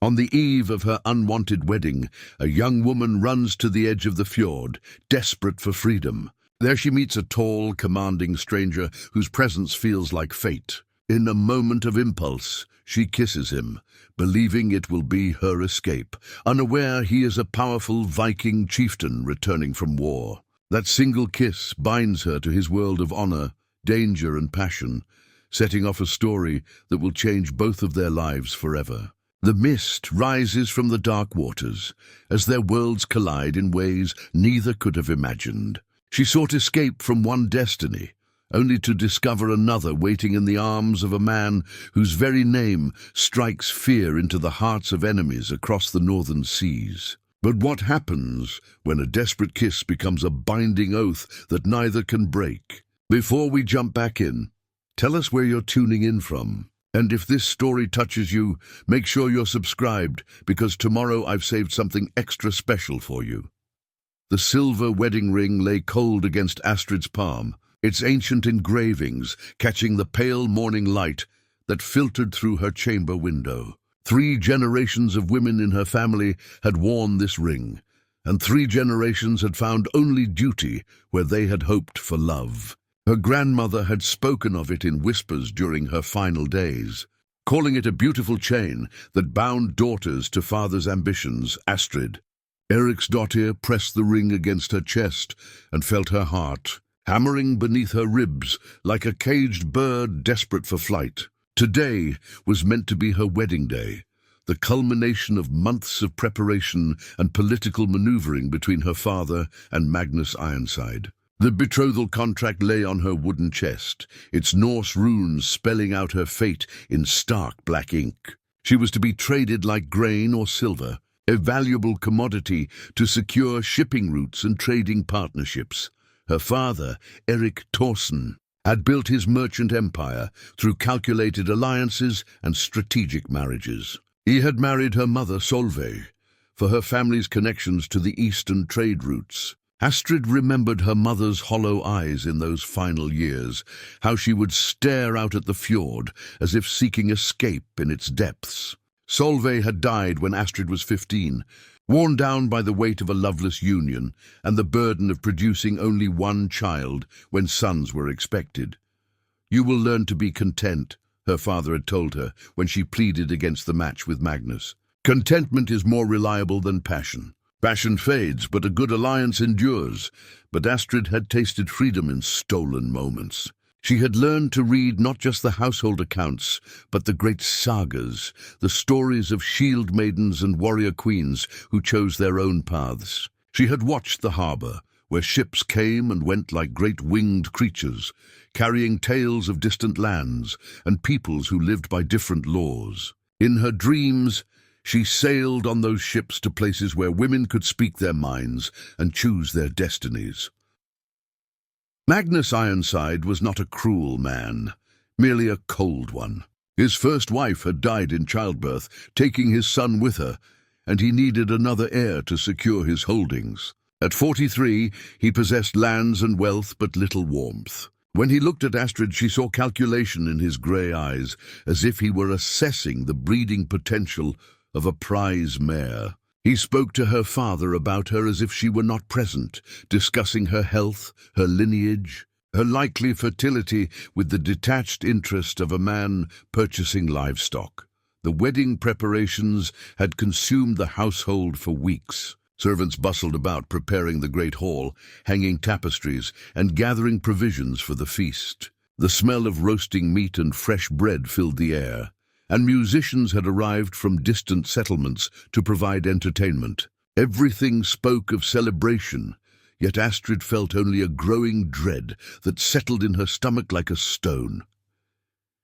On the eve of her unwanted wedding, a young woman runs to the edge of the fjord, desperate for freedom. There she meets a tall, commanding stranger whose presence feels like fate. In a moment of impulse, she kisses him, believing it will be her escape, unaware he is a powerful Viking chieftain returning from war. That single kiss binds her to his world of honor, danger, and passion, setting off a story that will change both of their lives forever. The mist rises from the dark waters as their worlds collide in ways neither could have imagined. She sought escape from one destiny, only to discover another waiting in the arms of a man whose very name strikes fear into the hearts of enemies across the northern seas. But what happens when a desperate kiss becomes a binding oath that neither can break? Before we jump back in, tell us where you're tuning in from. And if this story touches you, make sure you're subscribed, because tomorrow I've saved something extra special for you. The silver wedding ring lay cold against Astrid's palm, its ancient engravings catching the pale morning light that filtered through her chamber window. 3 generations of women in her family had worn this ring, and 3 generations had found only duty where they had hoped for love. Her grandmother had spoken of it in whispers during her final days, calling it a beautiful chain that bound daughters to fathers' ambitions. Astrid, Eric's daughter, pressed the ring against her chest and felt her heart hammering beneath her ribs like a caged bird desperate for flight. Today was meant to be her wedding day, the culmination of months of preparation and political maneuvering between her father and Magnus Ironside. The betrothal contract lay on her wooden chest, its Norse runes spelling out her fate in stark black ink. She was to be traded like grain or silver, a valuable commodity to secure shipping routes and trading partnerships. Her father, Erik Thorsen, had built his merchant empire through calculated alliances and strategic marriages. He had married her mother, Solveig, for her family's connections to the eastern trade routes. Astrid remembered her mother's hollow eyes in those final years, how she would stare out at the fjord as if seeking escape in its depths. Solveig had died when Astrid was 15, worn down by the weight of a loveless union and the burden of producing only one child when sons were expected. "You will learn to be content," her father had told her when she pleaded against the match with Magnus. "Contentment is more reliable than passion. Passion fades, but a good alliance endures." But Astrid had tasted freedom in stolen moments. She had learned to read not just the household accounts, but the great sagas, the stories of shield maidens and warrior queens who chose their own paths. She had watched the harbor, where ships came and went like great winged creatures, carrying tales of distant lands and peoples who lived by different laws. In her dreams, she sailed on those ships to places where women could speak their minds and choose their destinies. Magnus Ironside was not a cruel man, merely a cold one. His first wife had died in childbirth, taking his son with her, and he needed another heir to secure his holdings. At 43, he possessed lands and wealth, but little warmth. When he looked at Astrid, she saw calculation in his grey eyes, as if he were assessing the breeding potential of a prize mare. He spoke to her father about her as if she were not present, discussing her health, her lineage, her likely fertility with the detached interest of a man purchasing livestock. The wedding preparations had consumed the household for weeks. Servants bustled about preparing the great hall, hanging tapestries, and gathering provisions for the feast. The smell of roasting meat and fresh bread filled the air, and musicians had arrived from distant settlements to provide entertainment. Everything spoke of celebration, yet Astrid felt only a growing dread that settled in her stomach like a stone.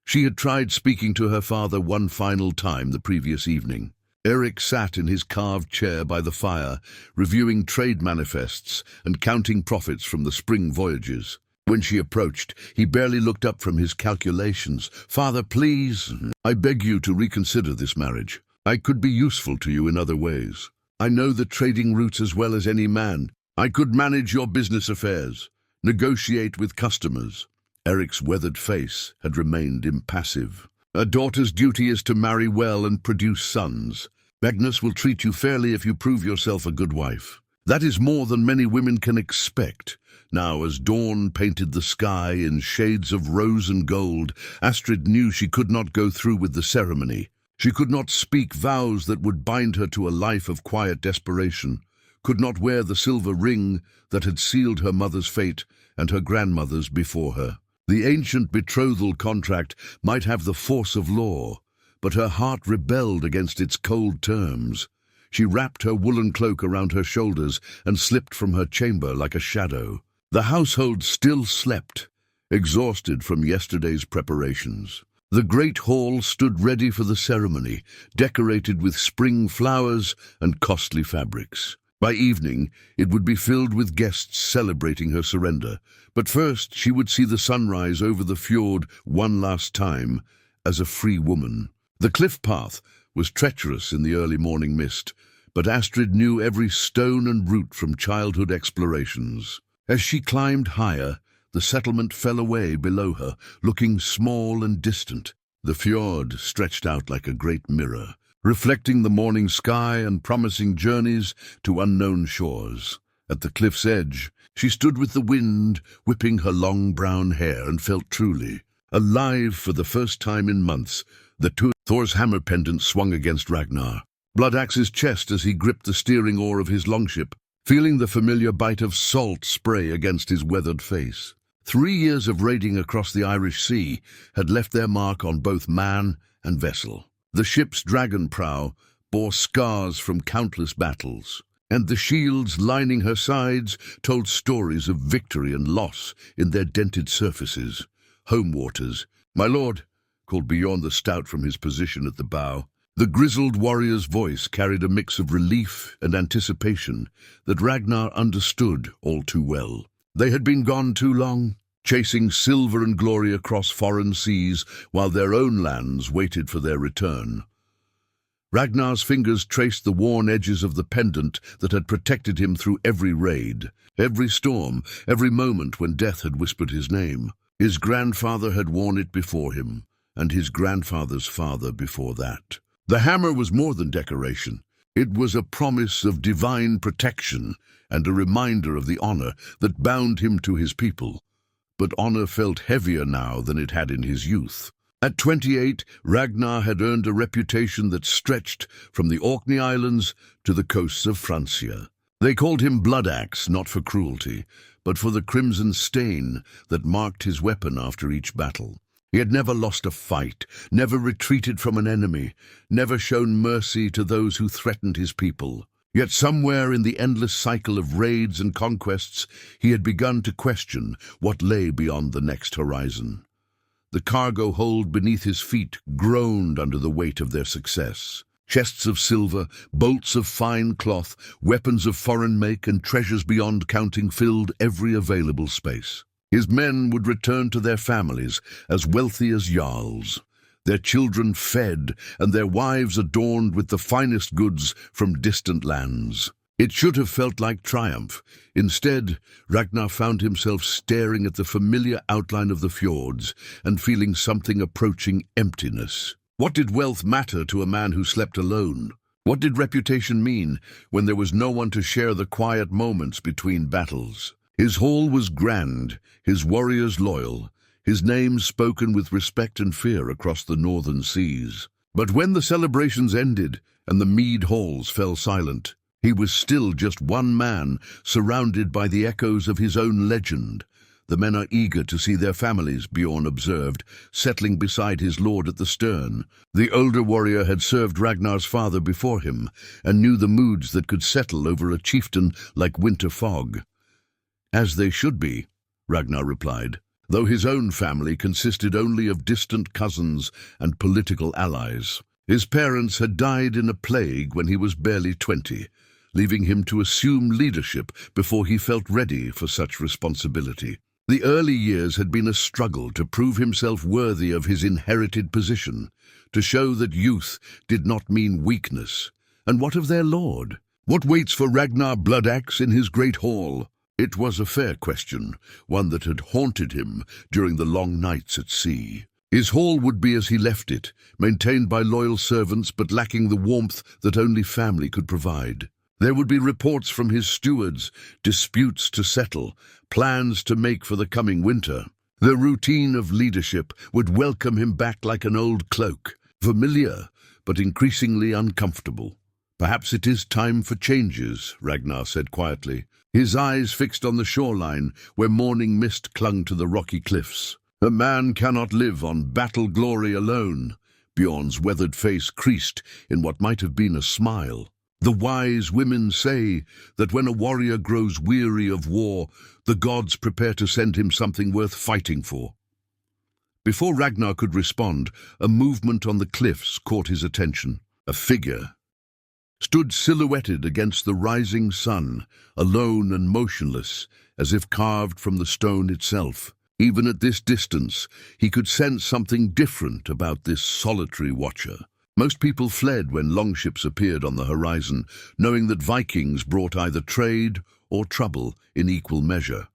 She had tried speaking to her father one final time the previous evening. Erik sat in his carved chair by the fire, reviewing trade manifests and counting profits from the spring voyages. When she approached, he barely looked up from his calculations. "Father, please, I beg you to reconsider this marriage. I could be useful to you in other ways. I know the trading routes as well as any man. I could manage your business affairs, negotiate with customers." Eric's weathered face had remained impassive. "A daughter's duty is to marry well and produce sons. Magnus will treat you fairly if you prove yourself a good wife. That is more than many women can expect. Now, as dawn painted the sky in shades of rose and gold, Astrid knew she could not go through with the ceremony. She could not speak vows that would bind her to a life of quiet desperation, could not wear the silver ring that had sealed her mother's fate and her grandmother's before her. The ancient betrothal contract might have the force of law, but her heart rebelled against its cold terms. She wrapped her woolen cloak around her shoulders and slipped from her chamber like a shadow. The household still slept, exhausted from yesterday's preparations. The great hall stood ready for the ceremony, decorated with spring flowers and costly fabrics. By evening, it would be filled with guests celebrating her surrender. But first, she would see the sunrise over the fjord one last time as a free woman. The cliff path was treacherous in the early morning mist, but Astrid knew every stone and root from childhood explorations. As she climbed higher, the settlement fell away below her, looking small and distant. The fjord stretched out like a great mirror, reflecting the morning sky and promising journeys to unknown shores. At the cliff's edge, she stood with the wind whipping her long brown hair and felt truly alive for the first time in months. Thor's hammer pendant swung against Ragnar. Bloodaxe's chest as he gripped the steering oar of his longship, feeling the familiar bite of salt spray against his weathered face. 3 years of raiding across the Irish Sea had left their mark on both man and vessel. The ship's dragon prow bore scars from countless battles, and the shields lining her sides told stories of victory and loss in their dented surfaces. Home waters, my lord, called Bjorn the Stout from his position at the bow. The grizzled warrior's voice carried a mix of relief and anticipation that Ragnar understood all too well. They had been gone too long, chasing silver and glory across foreign seas while their own lands waited for their return. Ragnar's fingers traced the worn edges of the pendant that had protected him through every raid, every storm, every moment when death had whispered his name. His grandfather had worn it before him, and his grandfather's father before that. The hammer was more than decoration. It was a promise of divine protection and a reminder of the honor that bound him to his people. But honor felt heavier now than it had in his youth. At 28, Ragnar had earned a reputation that stretched from the Orkney Islands to the coasts of Francia. They called him Bloodaxe, not for cruelty, but for the crimson stain that marked his weapon after each battle. He had never lost a fight, never retreated from an enemy, never shown mercy to those who threatened his people. Yet somewhere in the endless cycle of raids and conquests, he had begun to question what lay beyond the next horizon. The cargo hold beneath his feet groaned under the weight of their success. Chests of silver, bolts of fine cloth, weapons of foreign make, and treasures beyond counting filled every available space. His men would return to their families as wealthy as jarls, their children fed and their wives adorned with the finest goods from distant lands. It should have felt like triumph. Instead, Ragnar found himself staring at the familiar outline of the fjords and feeling something approaching emptiness. What did wealth matter to a man who slept alone? What did reputation mean when there was no one to share the quiet moments between battles? His hall was grand, his warriors loyal, his name spoken with respect and fear across the northern seas. But when the celebrations ended and the mead halls fell silent, he was still just one man, surrounded by the echoes of his own legend. The men are eager to see their families, Bjorn observed, settling beside his lord at the stern. The older warrior had served Ragnar's father before him, and knew the moods that could settle over a chieftain like winter fog. As they should be, Ragnar replied, though his own family consisted only of distant cousins and political allies. His parents had died in a plague when he was barely 20, leaving him to assume leadership before he felt ready for such responsibility. The early years had been a struggle to prove himself worthy of his inherited position, to show that youth did not mean weakness. And what of their lord? What waits for Ragnar Bloodaxe in his great hall? It was a fair question, one that had haunted him during the long nights at sea. His hall would be as he left it, maintained by loyal servants but lacking the warmth that only family could provide. There would be reports from his stewards, disputes to settle, plans to make for the coming winter. The routine of leadership would welcome him back like an old cloak, familiar but increasingly uncomfortable. "Perhaps it is time for changes," Ragnar said quietly, his eyes fixed on the shoreline where morning mist clung to the rocky cliffs. "A man cannot live on battle glory alone." Bjorn's weathered face creased in what might have been a smile. "The wise women say that when a warrior grows weary of war, the gods prepare to send him something worth fighting for." Before Ragnar could respond, a movement on the cliffs caught his attention. A figure stood silhouetted against the rising sun, alone and motionless, as if carved from the stone itself. Even at this distance, he could sense something different about this solitary watcher. Most people fled when longships appeared on the horizon, knowing that Vikings brought either trade or trouble in equal measure.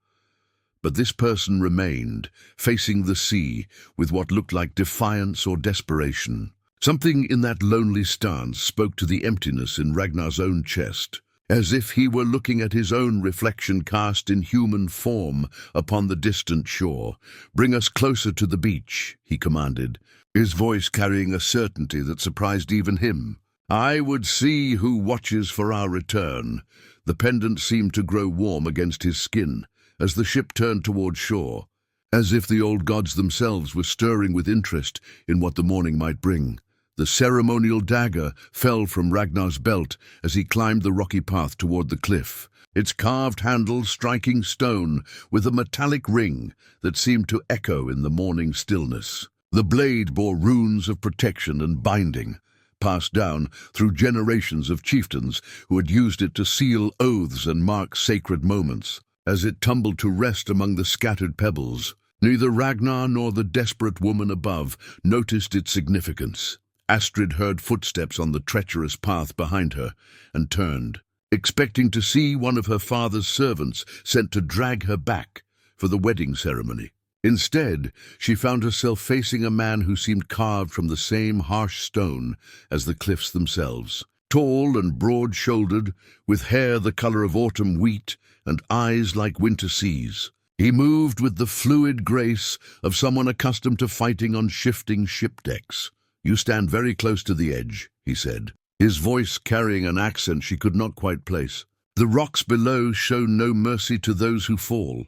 But this person remained, facing the sea, with what looked like defiance or desperation. Something in that lonely stance spoke to the emptiness in Ragnar's own chest, as if he were looking at his own reflection cast in human form upon the distant shore. "Bring us closer to the beach," he commanded, his voice carrying a certainty that surprised even him. "I would see who watches for our return." The pendant seemed to grow warm against his skin as the ship turned toward shore, as if the old gods themselves were stirring with interest in what the morning might bring. The ceremonial dagger fell from Ragnar's belt as he climbed the rocky path toward the cliff, its carved handle striking stone with a metallic ring that seemed to echo in the morning stillness. The blade bore runes of protection and binding, passed down through generations of chieftains who had used it to seal oaths and mark sacred moments. As it tumbled to rest among the scattered pebbles, neither Ragnar nor the desperate woman above noticed its significance. Astrid heard footsteps on the treacherous path behind her and turned, expecting to see one of her father's servants sent to drag her back for the wedding ceremony. Instead, she found herself facing a man who seemed carved from the same harsh stone as the cliffs themselves. Tall and broad-shouldered, with hair the color of autumn wheat and eyes like winter seas. He moved with the fluid grace of someone accustomed to fighting on shifting ship decks. "You stand very close to the edge," he said, his voice carrying an accent she could not quite place. "The rocks below show no mercy to those who fall."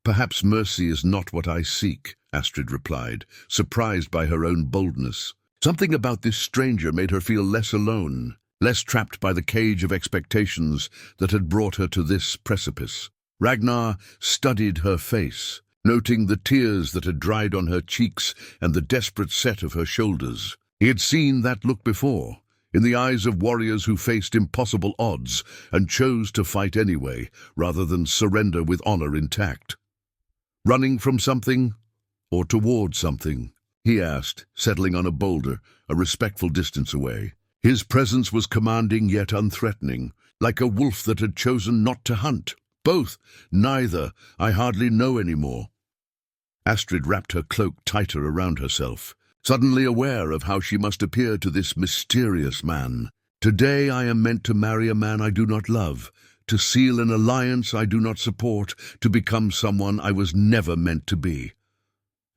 "Perhaps mercy is not what I seek," Astrid replied, surprised by her own boldness. Something about this stranger made her feel less alone, less trapped by the cage of expectations that had brought her to this precipice. Ragnar studied her face, noting the tears that had dried on her cheeks and the desperate set of her shoulders. He had seen that look before, in the eyes of warriors who faced impossible odds and chose to fight anyway, rather than surrender with honor intact. "Running from something, or toward something?" he asked, settling on a boulder, a respectful distance away. His presence was commanding yet unthreatening, like a wolf that had chosen not to hunt. "Both. Neither. I hardly know anymore." Astrid wrapped her cloak tighter around herself, suddenly aware of how she must appear to this mysterious man. "Today I am meant to marry a man I do not love, to seal an alliance I do not support, to become someone I was never meant to be."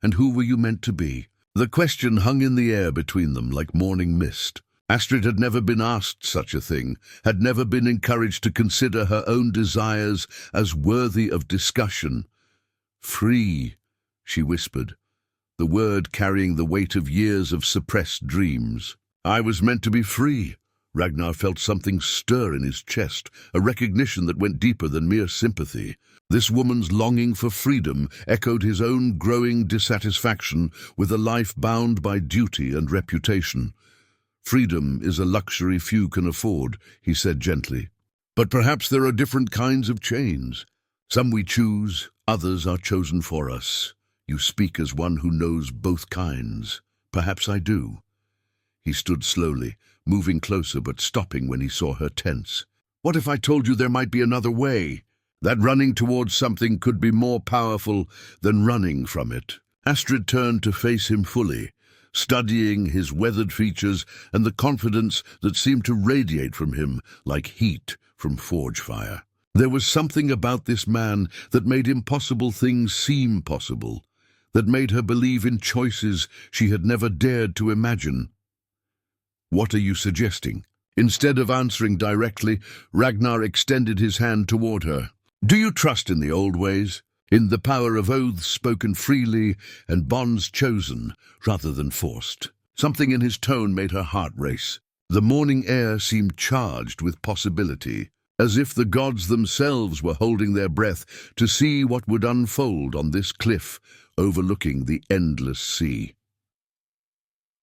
"And who were you meant to be?" The question hung in the air between them like morning mist. Astrid had never been asked such a thing, had never been encouraged to consider her own desires as worthy of discussion. "Free," she whispered, the word carrying the weight of years of suppressed dreams. "I was meant to be free." Ragnar felt something stir in his chest, a recognition that went deeper than mere sympathy. This woman's longing for freedom echoed his own growing dissatisfaction with a life bound by duty and reputation. "Freedom is a luxury few can afford," he said gently. "But perhaps there are different kinds of chains. Some we choose, others are chosen for us. You speak as one who knows both kinds. Perhaps I do." He stood slowly, moving closer but stopping when he saw her tense. "What if I told you there might be another way? That running towards something could be more powerful than running from it?" Astrid turned to face him fully, studying his weathered features and the confidence that seemed to radiate from him like heat from forge fire. There was something about this man that made impossible things seem possible, that made her believe in choices she had never dared to imagine. "What are you suggesting?" Instead of answering directly, Ragnar extended his hand toward her. "Do you trust in the old ways? In the power of oaths spoken freely and bonds chosen rather than forced?" Something in his tone made her heart race. The morning air seemed charged with possibility, as if the gods themselves were holding their breath to see what would unfold on this cliff overlooking the endless sea.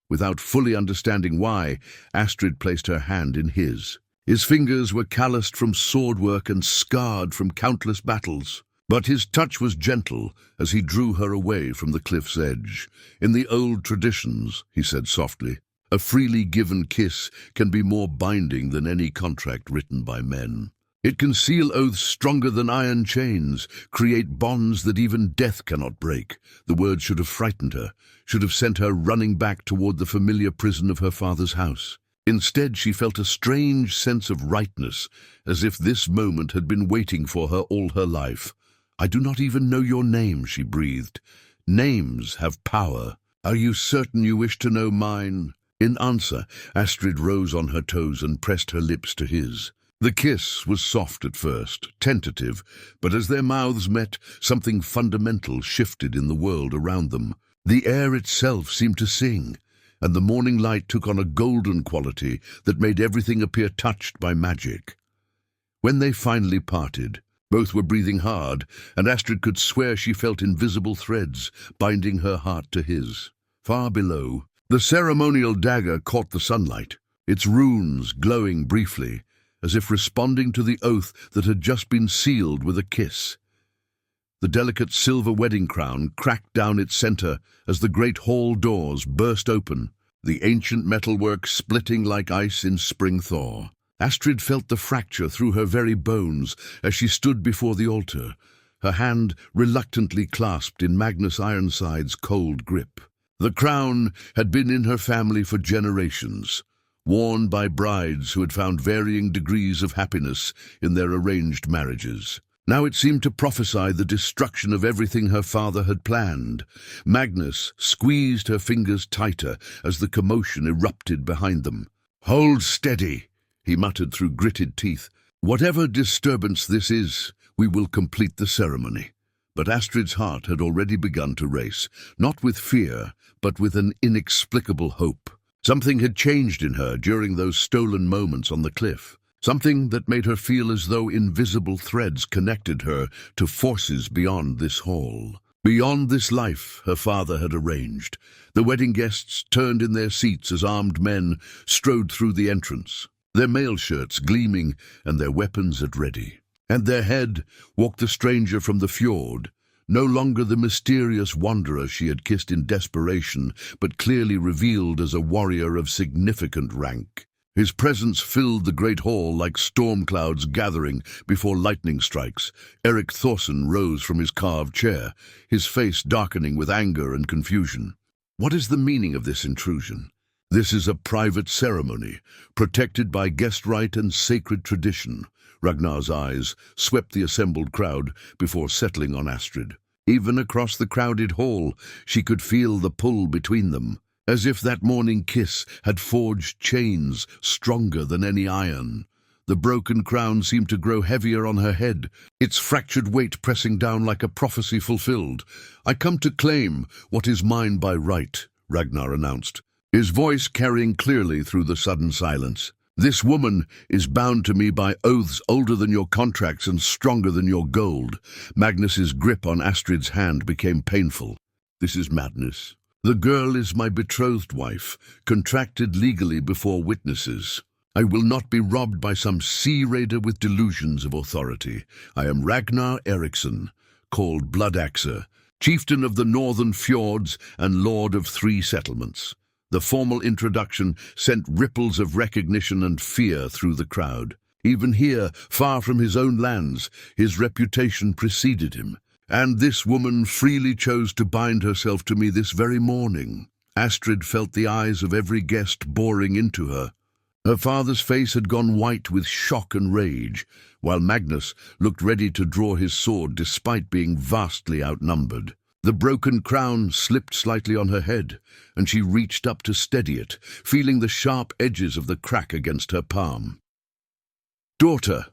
Without fully understanding why, Astrid placed her hand in his. His fingers were calloused from sword work and scarred from countless battles. But his touch was gentle as he drew her away from the cliff's edge. "In the old traditions," he said softly, "a freely given kiss can be more binding than any contract written by men. It can seal oaths stronger than iron chains, create bonds that even death cannot break." The words should have frightened her, should have sent her running back toward the familiar prison of her father's house. Instead, she felt a strange sense of rightness, as if this moment had been waiting for her all her life. "I do not even know your name," she breathed. "Names have power. Are you certain you wish to know mine?" In answer, Astrid rose on her toes and pressed her lips to his. The kiss was soft at first, tentative, but as their mouths met, something fundamental shifted in the world around them. The air itself seemed to sing, and the morning light took on a golden quality that made everything appear touched by magic. When they finally parted, both were breathing hard, and Astrid could swear she felt invisible threads binding her heart to his. Far below, the ceremonial dagger caught the sunlight, its runes glowing briefly, as if responding to the oath that had just been sealed with a kiss. The delicate silver wedding crown cracked down its center as the great hall doors burst open, the ancient metalwork splitting like ice in spring thaw. Astrid felt the fracture through her very bones as she stood before the altar, her hand reluctantly clasped in Magnus Ironside's cold grip. The crown had been in her family for generations, worn by brides who had found varying degrees of happiness in their arranged marriages. Now it seemed to prophesy the destruction of everything her father had planned. Magnus squeezed her fingers tighter as the commotion erupted behind them. "Hold steady," he muttered through gritted teeth. "Whatever disturbance this is, we will complete the ceremony." But Astrid's heart had already begun to race, not with fear, but with an inexplicable hope. Something had changed in her during those stolen moments on the cliff. Something that made her feel as though invisible threads connected her to forces beyond this hall. Beyond this life her father had arranged. The wedding guests turned in their seats as armed men strode through the entrance, their mail shirts gleaming and their weapons at ready. At their head walked the stranger from the fjord, no longer the mysterious wanderer she had kissed in desperation, but clearly revealed as a warrior of significant rank. His presence filled the great hall like storm clouds gathering before lightning strikes. Eric Thorson rose from his carved chair, his face darkening with anger and confusion. "What is the meaning of this intrusion?" "This is a private ceremony, protected by guest right and sacred tradition." Ragnar's eyes swept the assembled crowd before settling on Astrid. Even across the crowded hall, she could feel the pull between them, as if that morning kiss had forged chains stronger than any iron. The broken crown seemed to grow heavier on her head, its fractured weight pressing down like a prophecy fulfilled. "I come to claim what is mine by right," Ragnar announced, his voice carrying clearly through the sudden silence. "This woman is bound to me by oaths older than your contracts and stronger than your gold." Magnus's grip on Astrid's hand became painful. "This is madness. The girl is my betrothed wife, contracted legally before witnesses. I will not be robbed by some sea raider with delusions of authority. I am Ragnar Eriksson, called Bloodaxe, chieftain of the northern fjords and lord of 3 settlements." The formal introduction sent ripples of recognition and fear through the crowd. Even here, far from his own lands, his reputation preceded him, And this woman freely chose to bind herself to me this very morning. Astrid felt the eyes of every guest boring into her. Her father's face had gone white with shock and rage, while Magnus looked ready to draw his sword despite being vastly outnumbered. The broken crown slipped slightly on her head, and she reached up to steady it, feeling the sharp edges of the crack against her palm. "Daughter!"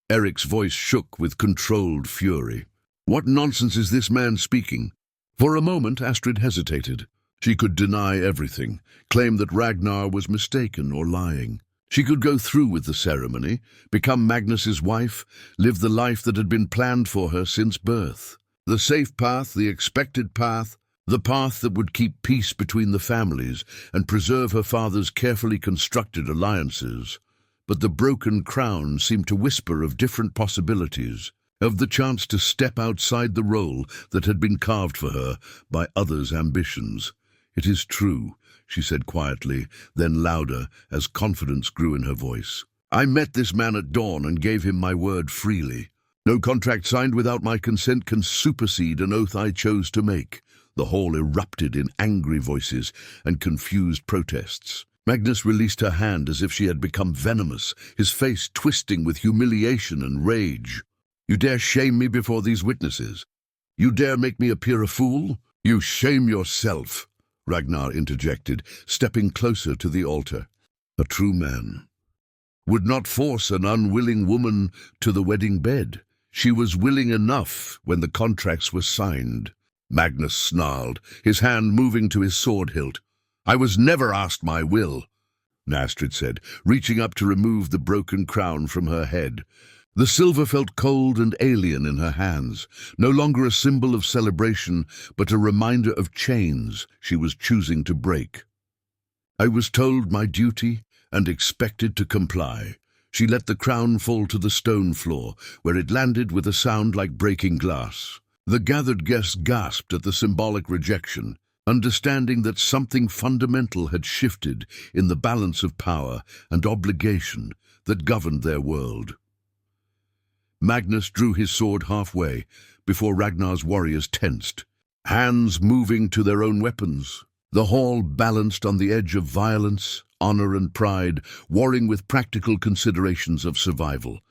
Eric's voice shook with controlled fury. What nonsense is this man speaking? For a moment, Astrid hesitated. She could deny everything, claim that Ragnar was mistaken or lying. She could go through with the ceremony, become Magnus's wife, live the life that had been planned for her since birth. The safe path, the expected path, the path that would keep peace between the families and preserve her father's carefully constructed alliances. But the broken crown seemed to whisper of different possibilities, of the chance to step outside the role that had been carved for her by others' ambitions. "It is true," she said quietly, then louder as confidence grew in her voice. "I met this man at dawn and gave him my word freely. No contract signed without my consent can supersede an oath I chose to make." The hall erupted in angry voices and confused protests. Magnus released her hand as if she had become venomous, his face twisting with humiliation and rage. "You dare shame me before these witnesses? You dare make me appear a fool? You shame yourself," Ragnar interjected, stepping closer to the altar. A true man would not force an unwilling woman to the wedding bed. She was willing enough when the contracts were signed. Magnus snarled, his hand moving to his sword hilt. "I was never asked my will," Astrid said, reaching up to remove the broken crown from her head. The silver felt cold and alien in her hands, no longer a symbol of celebration, but a reminder of chains she was choosing to break. "I was told my duty and expected to comply." She let the crown fall to the stone floor, where it landed with a sound like breaking glass. The gathered guests gasped at the symbolic rejection, understanding that something fundamental had shifted in the balance of power and obligation that governed their world. Magnus drew his sword halfway before Ragnar's warriors tensed, hands moving to their own weapons. The hall balanced on the edge of violence, honor and pride, warring with practical considerations of survival.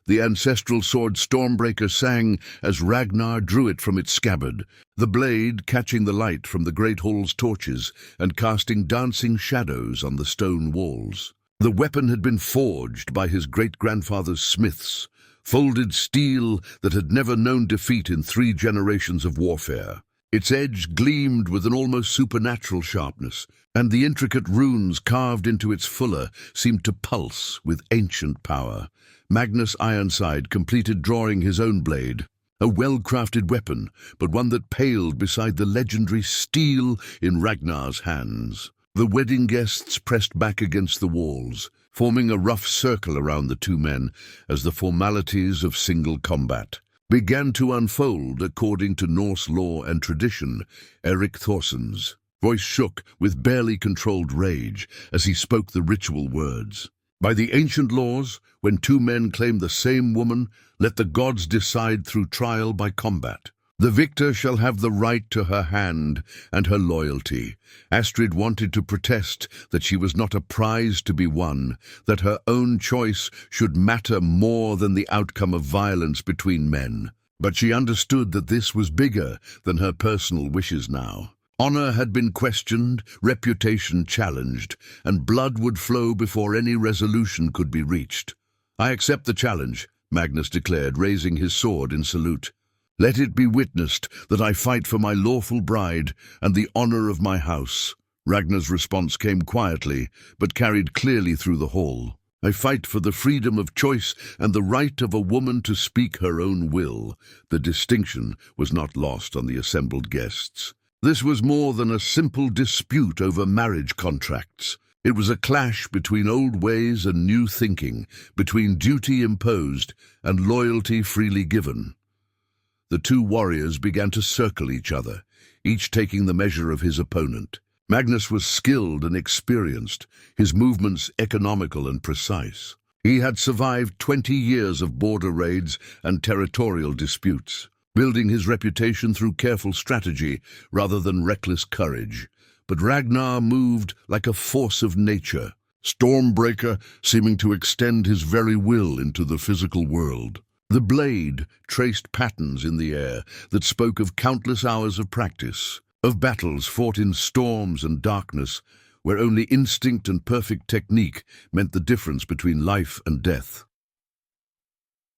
The ancestral sword Stormbreaker sang as Ragnar drew it from its scabbard, the blade catching the light from the great hall's torches and casting dancing shadows on the stone walls. The weapon had been forged by his great-grandfather's smiths, folded steel that had never known defeat in 3 generations of warfare. Its edge gleamed with an almost supernatural sharpness, and the intricate runes carved into its fuller seemed to pulse with ancient power. Magnus Ironside completed drawing his own blade, a well-crafted weapon, but one that paled beside the legendary steel in Ragnar's hands. The wedding guests pressed back against the walls, forming a rough circle around the two men as the formalities of single combat began to unfold according to Norse law and tradition. Erik Thorsson's voice shook with barely controlled rage as he spoke the ritual words. "By the ancient laws, when 2 men claim the same woman, let the gods decide through trial by combat. The victor shall have the right to her hand and her loyalty." Astrid wanted to protest that she was not a prize to be won, that her own choice should matter more than the outcome of violence between men. But she understood that this was bigger than her personal wishes now. Honor had been questioned, reputation challenged, and blood would flow before any resolution could be reached. "I accept the challenge," Magnus declared, raising his sword in salute. "Let it be witnessed that I fight for my lawful bride and the honor of my house." Ragnar's response came quietly, but carried clearly through the hall. "I fight for the freedom of choice and the right of a woman to speak her own will." The distinction was not lost on the assembled guests. This was more than a simple dispute over marriage contracts. It was a clash between old ways and new thinking, between duty imposed and loyalty freely given. The 2 warriors began to circle each other, each taking the measure of his opponent. Magnus was skilled and experienced, his movements economical and precise. He had survived 20 years of border raids and territorial disputes. building his reputation through careful strategy rather than reckless courage. But Ragnar moved like a force of nature, Stormbreaker seeming to extend his very will into the physical world. The blade traced patterns in the air that spoke of countless hours of practice, of battles fought in storms and darkness, where only instinct and perfect technique meant the difference between life and death.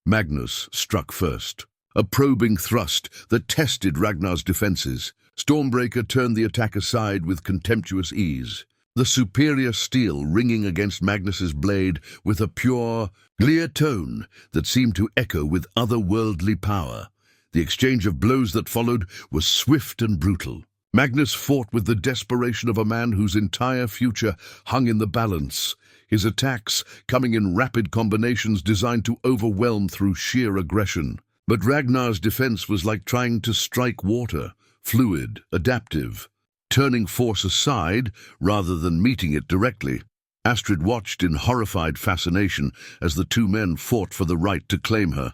Magnus struck first, a probing thrust that tested Ragnar's defenses. Stormbreaker turned the attack aside with contemptuous ease, the superior steel ringing against Magnus's blade with a pure, clear tone that seemed to echo with otherworldly power. The exchange of blows that followed was swift and brutal. Magnus fought with the desperation of a man whose entire future hung in the balance, his attacks coming in rapid combinations designed to overwhelm through sheer aggression. But Ragnar's defense was like trying to strike water, fluid, adaptive, turning force aside rather than meeting it directly. Astrid watched in horrified fascination as the two men fought for the right to claim her.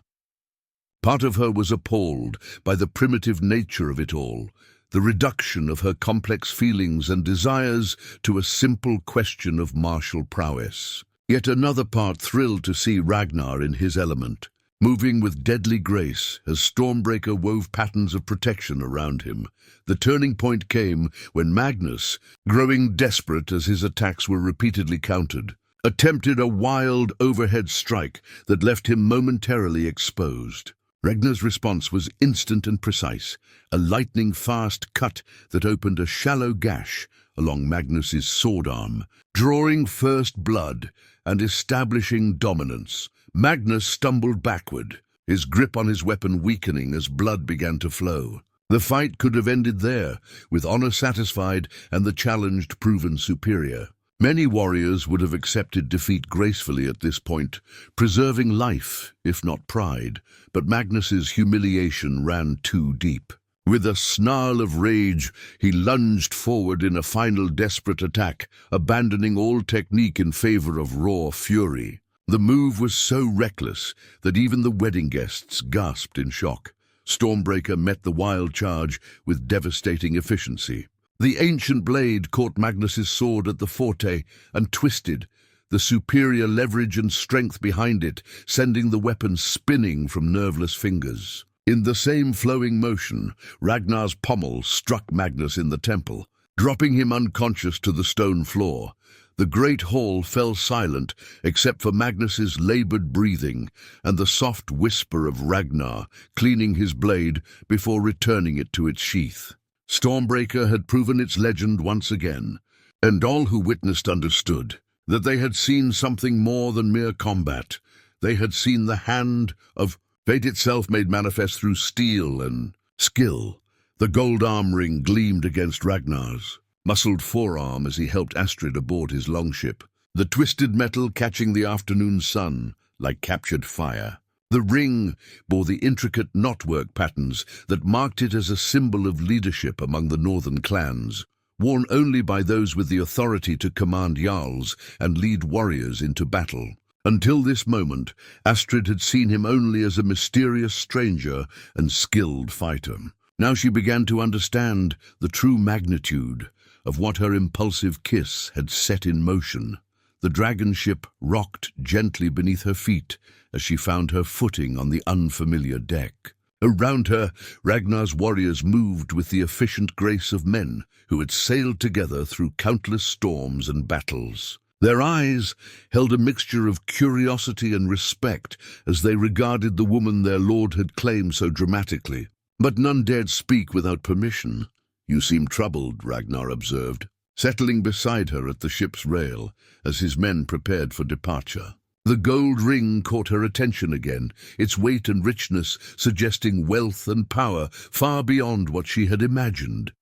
Part of her was appalled by the primitive nature of it all, the reduction of her complex feelings and desires to a simple question of martial prowess. Yet another part thrilled to see Ragnar in his element, moving with deadly grace as Stormbreaker wove patterns of protection around him. The turning point came when Magnus, growing desperate as his attacks were repeatedly countered, attempted a wild overhead strike that left him momentarily exposed. Ragnar's response was instant and precise, a lightning-fast cut that opened a shallow gash along Magnus's sword arm, drawing first blood and establishing dominance. Magnus stumbled backward, his grip on his weapon weakening as blood began to flow. The fight could have ended there, with honor satisfied and the challenged proven superior. Many warriors would have accepted defeat gracefully at this point, preserving life, if not pride, but Magnus's humiliation ran too deep. With a snarl of rage, he lunged forward in a final desperate attack, abandoning all technique in favor of raw fury. The move was so reckless that even the wedding guests gasped in shock. Stormbreaker met the wild charge with devastating efficiency. The ancient blade caught Magnus's sword at the forte and twisted, the superior leverage and strength behind it sending the weapon spinning from nerveless fingers. In the same flowing motion, Ragnar's pommel struck Magnus in the temple, dropping him unconscious to the stone floor. The great hall fell silent except for Magnus's labored breathing and the soft whisper of Ragnar cleaning his blade before returning it to its sheath. Stormbreaker had proven its legend once again, and all who witnessed understood that they had seen something more than mere combat. They had seen the hand of fate itself made manifest through steel and skill. The gold arm ring gleamed against Ragnar's muscled forearm as he helped Astrid aboard his longship, the twisted metal catching the afternoon sun like captured fire. The ring bore the intricate knotwork patterns that marked it as a symbol of leadership among the northern clans, worn only by those with the authority to command jarls and lead warriors into battle. Until this moment, Astrid had seen him only as a mysterious stranger and skilled fighter. Now she began to understand the true magnitude of what her impulsive kiss had set in motion. The dragon ship rocked gently beneath her feet as she found her footing on the unfamiliar deck. Around her, Ragnar's warriors moved with the efficient grace of men who had sailed together through countless storms and battles. Their eyes held a mixture of curiosity and respect as they regarded the woman their lord had claimed so dramatically. But none dared speak without permission. "You seem troubled," Ragnar observed, settling beside her at the ship's rail as his men prepared for departure. The gold ring caught her attention again, its weight and richness suggesting wealth and power far beyond what she had imagined.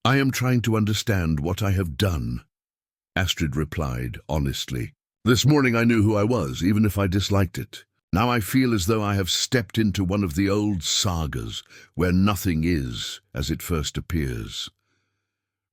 "I am trying to understand what I have done," Astrid replied honestly. "This morning I knew who I was, even if I disliked it. Now I feel as though I have stepped into one of the old sagas, where nothing is as it first appears."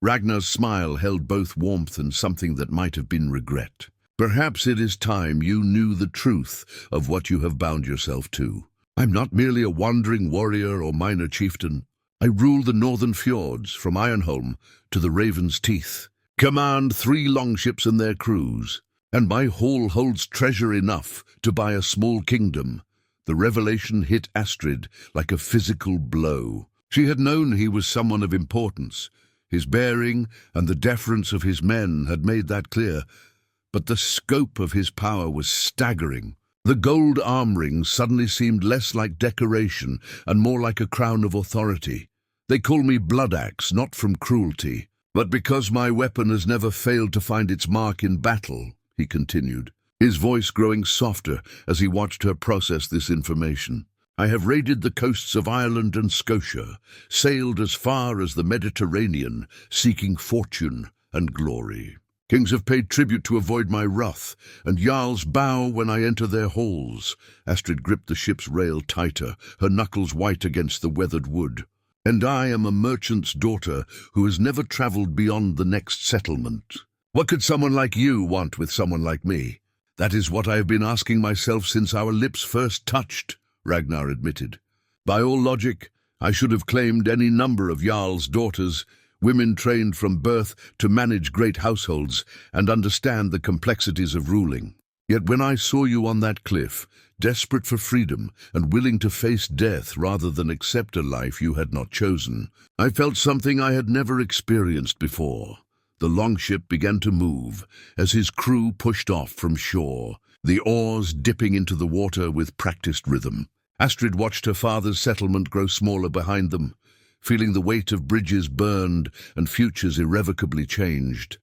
Ragnar's smile held both warmth and something that might have been regret. "Perhaps it is time you knew the truth of what you have bound yourself to." I'm not merely a wandering warrior or minor chieftain. I rule the northern fjords, from Ironholm to the Raven's Teeth, command 3 longships and their crews, and my hall holds treasure enough to buy a small kingdom. The revelation hit Astrid like a physical blow. She had known he was someone of importance. His bearing and the deference of his men had made that clear, but the scope of his power was staggering. The gold arm ring suddenly seemed less like decoration and more like a crown of authority. They call me Bloodaxe, not from cruelty, but because my weapon has never failed to find its mark in battle, he continued, his voice growing softer as he watched her process this information. I have raided the coasts of Ireland and Scotia, sailed as far as the Mediterranean, seeking fortune and glory. Kings have paid tribute to avoid my wrath, and jarls bow when I enter their halls. Astrid gripped the ship's rail tighter, her knuckles white against the weathered wood. And I am a merchant's daughter who has never travelled beyond the next settlement. What could someone like you want with someone like me? That is what I have been asking myself since our lips first touched, Ragnar admitted. By all logic, I should have claimed any number of jarls' daughters, women trained from birth to manage great households and understand the complexities of ruling. Yet when I saw you on that cliff, desperate for freedom and willing to face death rather than accept a life you had not chosen, I felt something I had never experienced before. The longship began to move as his crew pushed off from shore, the oars dipping into the water with practiced rhythm. Astrid watched her father's settlement grow smaller behind them, feeling the weight of bridges burned and futures irrevocably changed.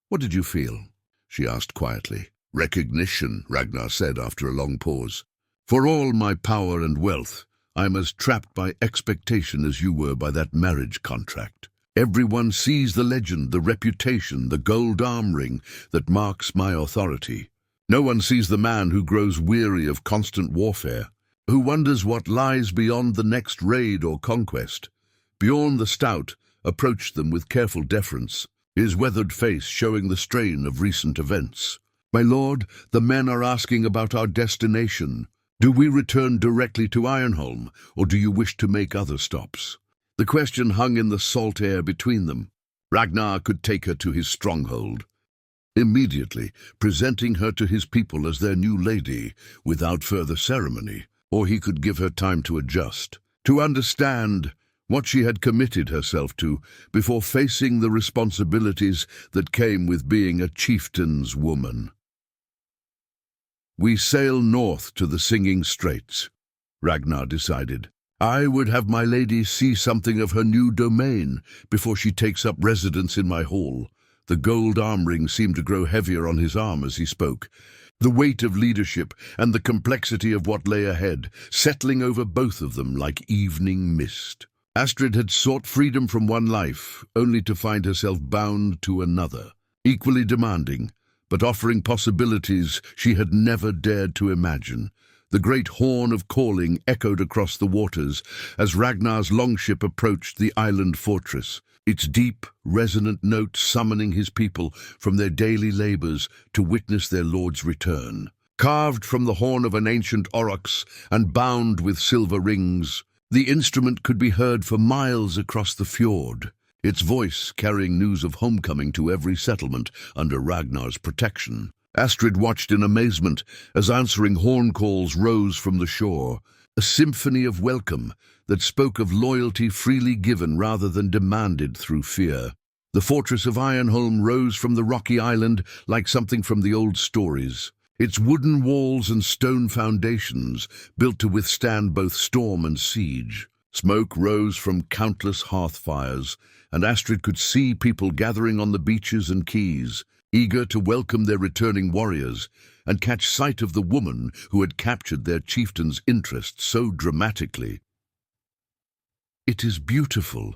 What did you feel? She asked quietly. Recognition, Ragnar said after a long pause. For all my power and wealth, I'm as trapped by expectation as you were by that marriage contract. Everyone sees the legend, the reputation, the gold arm ring that marks my authority. No one sees the man who grows weary of constant warfare, who wonders what lies beyond the next raid or conquest. Bjorn the Stout approached them with careful deference, his weathered face showing the strain of recent events. My lord, the men are asking about our destination. Do we return directly to Ironholm, or do you wish to make other stops? The question hung in the salt air between them. Ragnar could take her to his stronghold, immediately presenting her to his people as their new lady, without further ceremony, or he could give her time to adjust, to understand what she had committed herself to before facing the responsibilities that came with being a chieftain's woman. We sail north to the Singing Straits, Ragnar decided. I would have my lady see something of her new domain before she takes up residence in my hall. The gold arm ring seemed to grow heavier on his arm as he spoke, the weight of leadership and the complexity of what lay ahead, settling over both of them like evening mist. Astrid had sought freedom from one life, only to find herself bound to another, equally demanding, but offering possibilities she had never dared to imagine. The great horn of calling echoed across the waters as Ragnar's longship approached the island fortress, its deep, resonant notes summoning his people from their daily labors to witness their lord's return. Carved from the horn of an ancient aurochs and bound with silver rings, the instrument could be heard for miles across the fjord, its voice carrying news of homecoming to every settlement under Ragnar's protection. Astrid watched in amazement as answering horn calls rose from the shore, a symphony of welcome that spoke of loyalty freely given rather than demanded through fear. The fortress of Ironholm rose from the rocky island like something from the old stories, its wooden walls and stone foundations built to withstand both storm and siege. Smoke rose from countless hearth fires, and Astrid could see people gathering on the beaches and quays, eager to welcome their returning warriors and catch sight of the woman who had captured their chieftain's interest so dramatically. "It is beautiful,"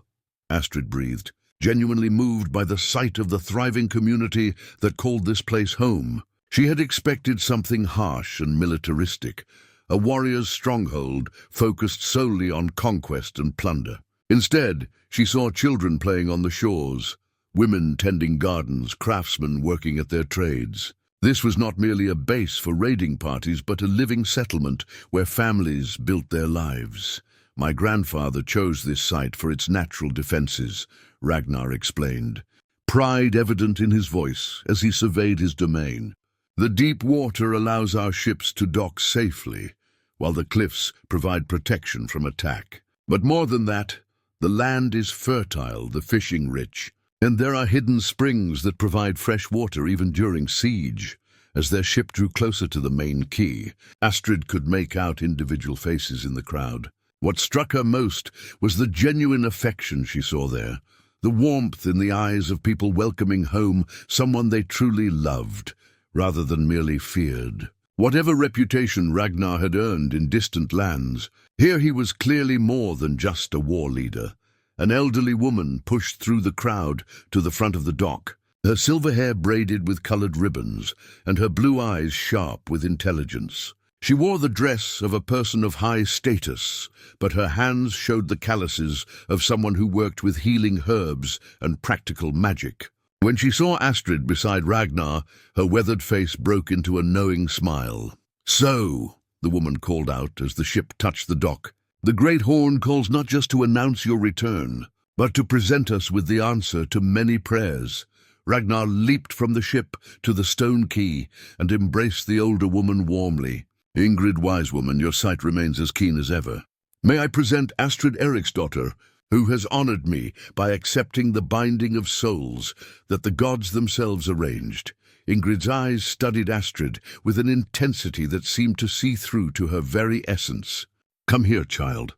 Astrid breathed, genuinely moved by the sight of the thriving community that called this place home. She had expected something harsh and militaristic, a warrior's stronghold focused solely on conquest and plunder. Instead, she saw children playing on the shores, women tending gardens, craftsmen working at their trades. This was not merely a base for raiding parties, but a living settlement where families built their lives. My grandfather chose this site for its natural defenses, Ragnar explained, pride evident in his voice as he surveyed his domain. The deep water allows our ships to dock safely, while the cliffs provide protection from attack. But more than that, the land is fertile, the fishing rich, and there are hidden springs that provide fresh water even during siege. As their ship drew closer to the main quay, Astrid could make out individual faces in the crowd. What struck her most was the genuine affection she saw there, the warmth in the eyes of people welcoming home someone they truly loved, rather than merely feared. Whatever reputation Ragnar had earned in distant lands, here he was clearly more than just a war leader. An elderly woman pushed through the crowd to the front of the dock, her silver hair braided with colored ribbons, and her blue eyes sharp with intelligence. She wore the dress of a person of high status, but her hands showed the calluses of someone who worked with healing herbs and practical magic. When she saw Astrid beside Ragnar, her weathered face broke into a knowing smile. "So," the woman called out as the ship touched the dock, "the Great Horn calls not just to announce your return, but to present us with the answer to many prayers." Ragnar leaped from the ship to the stone quay and embraced the older woman warmly. "Ingrid Wisewoman, your sight remains as keen as ever. May I present Astrid Eriksdottir, who has honored me by accepting the binding of souls that the gods themselves arranged." Ingrid's eyes studied Astrid with an intensity that seemed to see through to her very essence. "Come here, child.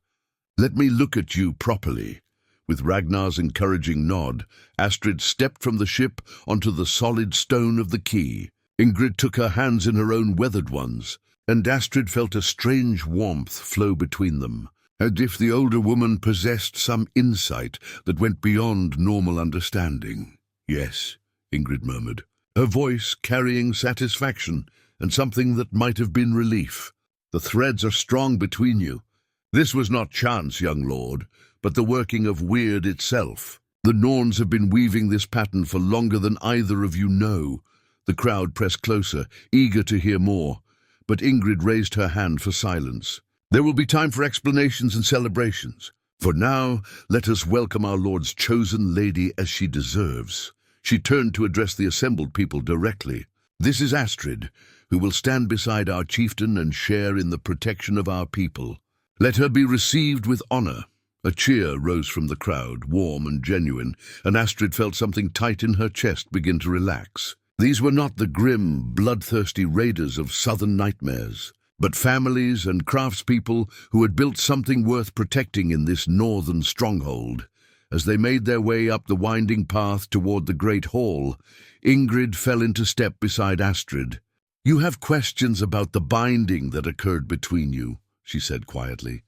Let me look at you properly." With Ragnar's encouraging nod, Astrid stepped from the ship onto the solid stone of the quay. Ingrid took her hands in her own weathered ones, and Astrid felt a strange warmth flow between them, as if the older woman possessed some insight that went beyond normal understanding. "Yes," Ingrid murmured, her voice carrying satisfaction and something that might have been relief. "The threads are strong between you. This was not chance, young lord, but the working of Weird itself. The Norns have been weaving this pattern for longer than either of you know." The crowd pressed closer, eager to hear more, but Ingrid raised her hand for silence. "There will be time for explanations and celebrations. For now, let us welcome our Lord's chosen lady as she deserves." She turned to address the assembled people directly. "This is Astrid, who will stand beside our chieftain and share in the protection of our people. Let her be received with honor." A cheer rose from the crowd, warm and genuine, and Astrid felt something tight in her chest begin to relax. These were not the grim, bloodthirsty raiders of southern nightmares, but families and craftspeople who had built something worth protecting in this northern stronghold. As they made their way up the winding path toward the great hall, Ingrid fell into step beside Astrid. "You have questions about the binding that occurred between you," she said quietly.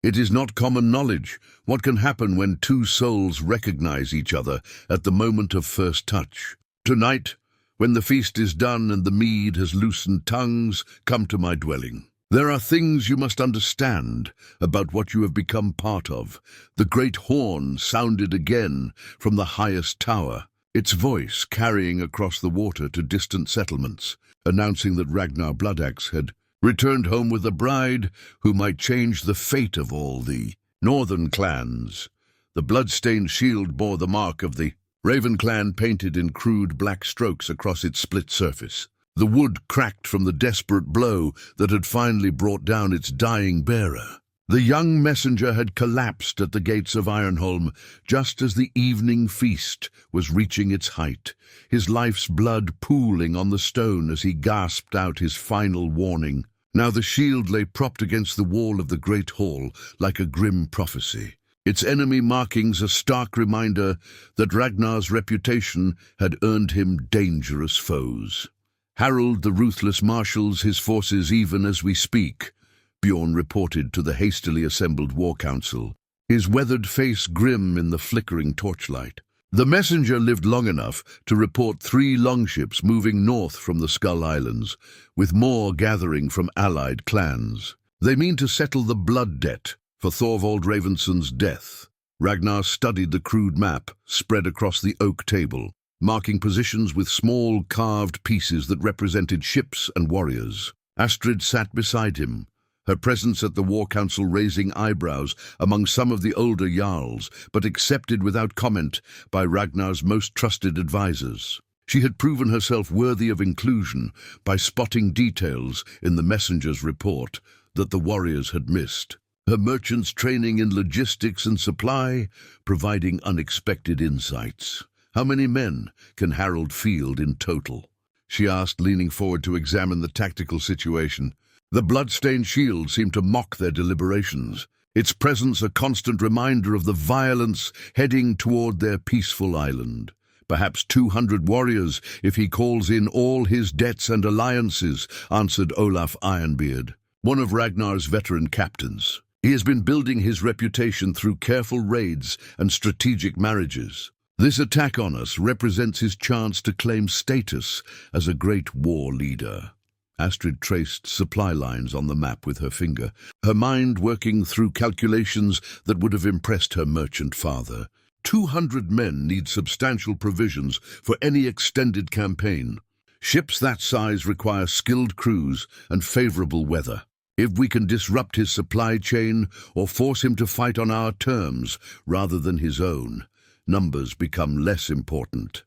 "It is not common knowledge what can happen when two souls recognize each other at the moment of first touch. Tonight, when the feast is done and the mead has loosened tongues, come to my dwelling. There are things you must understand about what you have become part of." The great horn sounded again from the highest tower, its voice carrying across the water to distant settlements, announcing that Ragnar Bloodaxe had returned home with a bride who might change the fate of all the northern clans. The blood-stained shield bore the mark of the Raven clan painted in crude black strokes across its split surface. The wood cracked from the desperate blow that had finally brought down its dying bearer. The young messenger had collapsed at the gates of Ironholm just as the evening feast was reaching its height, his life's blood pooling on the stone as he gasped out his final warning. Now the shield lay propped against the wall of the great hall like a grim prophecy, its enemy markings a stark reminder that Ragnar's reputation had earned him dangerous foes. "Harold the Ruthless marshals his forces even as we speak," Bjorn reported to the hastily assembled war council, his weathered face grim in the flickering torchlight. The messenger lived long enough to report 3 longships moving north from the Skull Islands, with more gathering from allied clans. They mean to settle the blood debt for Thorvald Ravenson's death. Ragnar studied the crude map spread across the oak table. marking positions with small carved pieces that represented ships and warriors. Astrid sat beside him, her presence at the War Council raising eyebrows among some of the older jarls, but accepted without comment by Ragnar's most trusted advisors. She had proven herself worthy of inclusion by spotting details in the messenger's report that the warriors had missed. Her merchants training in logistics and supply, providing unexpected insights. "How many men can Harold field in total?" she asked, leaning forward to examine the tactical situation. The blood-stained shield seemed to mock their deliberations, its presence a constant reminder of the violence heading toward their peaceful island. "Perhaps 200 warriors, if he calls in all his debts and alliances," answered Olaf Ironbeard, one of Ragnar's veteran captains. "He has been building his reputation through careful raids and strategic marriages. This attack on us represents his chance to claim status as a great war leader." Astrid traced supply lines on the map with her finger, her mind working through calculations that would have impressed her merchant father. 200 men need substantial provisions for any extended campaign. Ships that size require skilled crews and favorable weather. If we can disrupt his supply chain or force him to fight on our terms rather than his own, numbers become less important.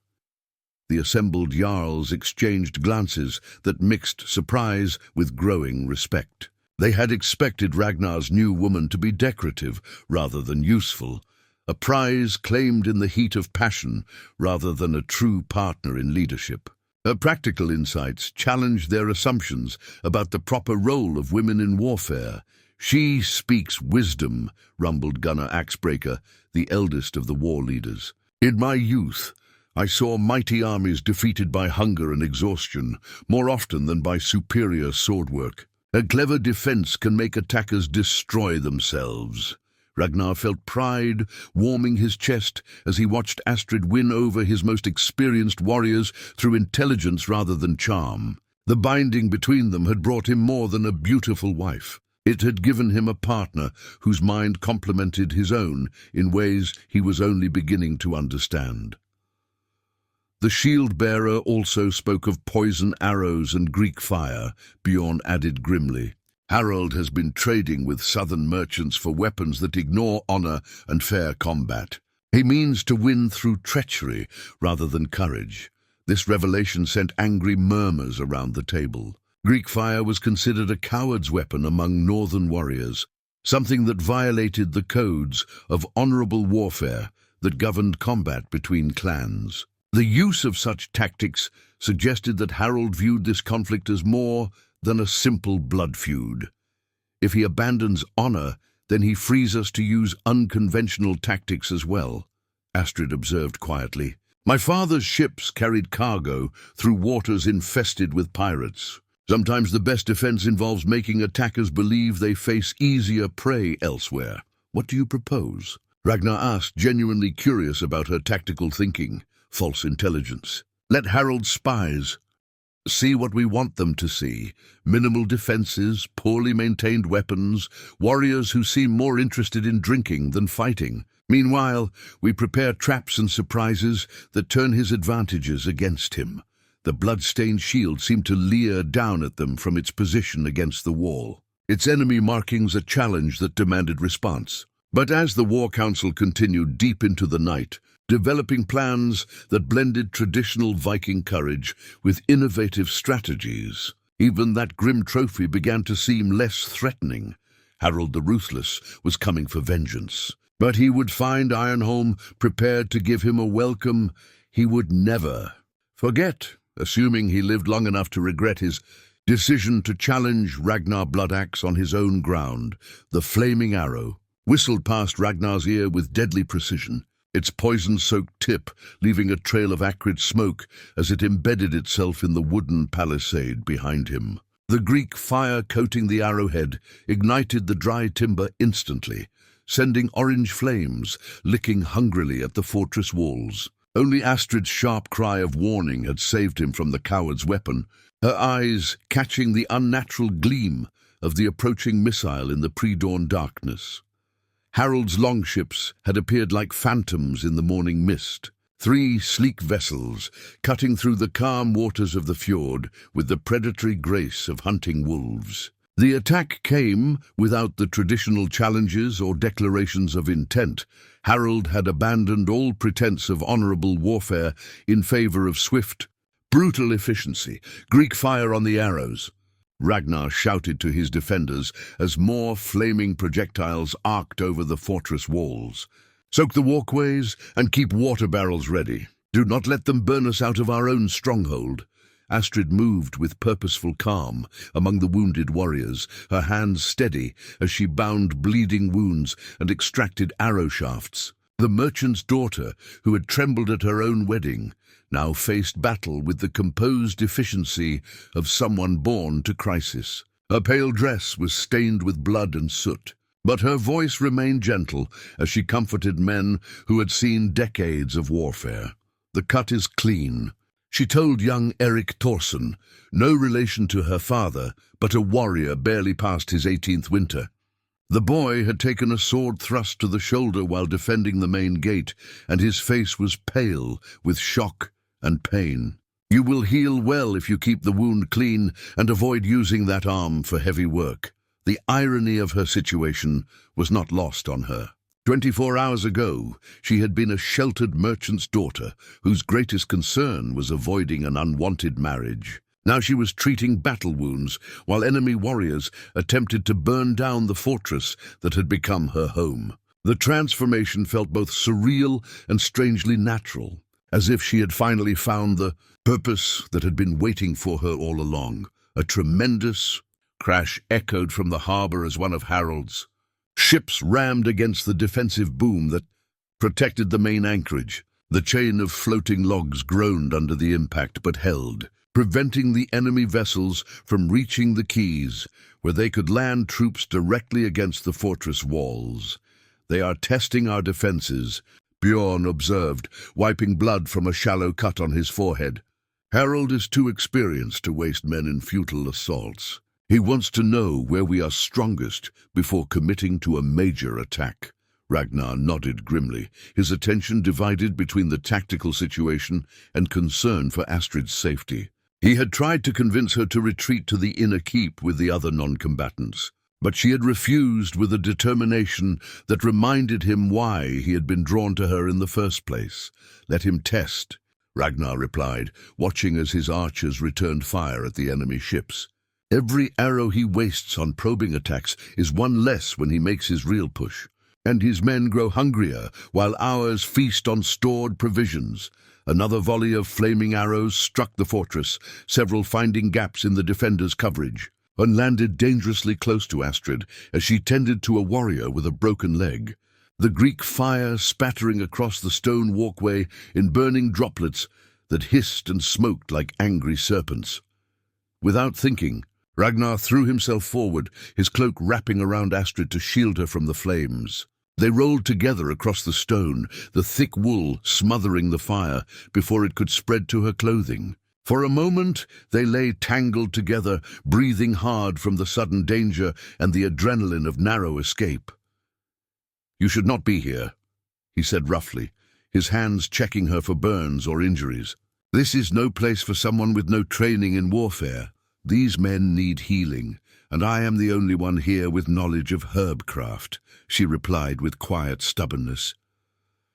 The assembled jarls exchanged glances that mixed surprise with growing respect. They had expected Ragnar's new woman to be decorative rather than useful, a prize claimed in the heat of passion rather than a true partner in leadership. Her practical insights challenged their assumptions about the proper role of women in warfare. "She speaks wisdom," rumbled Gunnar Axebreaker, the eldest of the war leaders. "In my youth, I saw mighty armies defeated by hunger and exhaustion, more often than by superior swordwork. A clever defense can make attackers destroy themselves." Ragnar felt pride warming his chest as he watched Astrid win over his most experienced warriors through intelligence rather than charm. The binding between them had brought him more than a beautiful wife. It had given him a partner whose mind complemented his own in ways he was only beginning to understand. The shield-bearer also spoke of poison arrows and Greek fire, Bjorn added grimly. "Harold has been trading with southern merchants for weapons that ignore honor and fair combat. He means to win through treachery rather than courage." This revelation sent angry murmurs around the table. Greek fire was considered a coward's weapon among northern warriors, something that violated the codes of honorable warfare that governed combat between clans. The use of such tactics suggested that Harold viewed this conflict as more than a simple blood feud. If he abandons honor, then he frees us to use unconventional tactics as well, Astrid observed quietly. "My father's ships carried cargo through waters infested with pirates. Sometimes the best defense involves making attackers believe they face easier prey elsewhere. What do you propose?" Ragnar asked, genuinely curious about her tactical thinking. "False intelligence. Let Harold's spies see what we want them to see. Minimal defenses, poorly maintained weapons, warriors who seem more interested in drinking than fighting. Meanwhile, we prepare traps and surprises that turn his advantages against him." The blood-stained shield seemed to leer down at them from its position against the wall, its enemy markings a challenge that demanded response. But as the War Council continued deep into the night, developing plans that blended traditional Viking courage with innovative strategies, even that grim trophy began to seem less threatening. Harold the Ruthless was coming for vengeance, but he would find Ironholm prepared to give him a welcome he would never forget, assuming he lived long enough to regret his decision to challenge Ragnar Bloodaxe on his own ground. The flaming arrow whistled past Ragnar's ear with deadly precision, its poison-soaked tip leaving a trail of acrid smoke as it embedded itself in the wooden palisade behind him. The Greek fire coating the arrowhead ignited the dry timber instantly, sending orange flames licking hungrily at the fortress walls. Only Astrid's sharp cry of warning had saved him from the coward's weapon, her eyes catching the unnatural gleam of the approaching missile in the pre-dawn darkness. Harold's longships had appeared like phantoms in the morning mist, 3 sleek vessels, cutting through the calm waters of the fjord with the predatory grace of hunting wolves. The attack came without the traditional challenges or declarations of intent. Harold had abandoned all pretense of honorable warfare in favor of swift, brutal efficiency, Greek fire on the arrows. Ragnar shouted to his defenders as more flaming projectiles arced over the fortress walls. "Soak the walkways and keep water barrels ready. Do not let them burn us out of our own stronghold." Astrid moved with purposeful calm among the wounded warriors, her hands steady as she bound bleeding wounds and extracted arrow shafts. The merchant's daughter, who had trembled at her own wedding, now faced battle with the composed efficiency of someone born to crisis. Her pale dress was stained with blood and soot, but her voice remained gentle as she comforted men who had seen decades of warfare. "The cut is clean," she told young Eric Thorson, no relation to her father, but a warrior barely past his 18th winter. The boy had taken a sword thrust to the shoulder while defending the main gate, and his face was pale with shock and pain. "You will heal well if you keep the wound clean and avoid using that arm for heavy work." The irony of her situation was not lost on her. 24 hours ago, she had been a sheltered merchant's daughter whose greatest concern was avoiding an unwanted marriage. Now she was treating battle wounds while enemy warriors attempted to burn down the fortress that had become her home. The transformation felt both surreal and strangely natural, as if she had finally found the purpose that had been waiting for her all along. A tremendous crash echoed from the harbor as one of Harold's ships rammed against the defensive boom that protected the main anchorage. The chain of floating logs groaned under the impact but held, preventing the enemy vessels from reaching the quays, where they could land troops directly against the fortress walls. "They are testing our defenses," Bjorn observed, wiping blood from a shallow cut on his forehead. "Harold is too experienced to waste men in futile assaults. He wants to know where we are strongest before committing to a major attack." Ragnar nodded grimly, his attention divided between the tactical situation and concern for Astrid's safety. He had tried to convince her to retreat to the inner keep with the other non-combatants, but she had refused with a determination that reminded him why he had been drawn to her in the first place. "Let him test," Ragnar replied, watching as his archers returned fire at the enemy ships. "Every arrow he wastes on probing attacks is one less when he makes his real push. And his men grow hungrier while ours feast on stored provisions." Another volley of flaming arrows struck the fortress, several finding gaps in the defenders' coverage, and landed dangerously close to Astrid as she tended to a warrior with a broken leg. The Greek fire spattering across the stone walkway in burning droplets that hissed and smoked like angry serpents. Without thinking, Ragnar threw himself forward, his cloak wrapping around Astrid to shield her from the flames. They rolled together across the stone, the thick wool smothering the fire before it could spread to her clothing. For a moment, they lay tangled together, breathing hard from the sudden danger and the adrenaline of narrow escape. "You should not be here," he said roughly, his hands checking her for burns or injuries. "This is no place for someone with no training in warfare. These men need healing, and I am the only one here with knowledge of herbcraft," she replied with quiet stubbornness.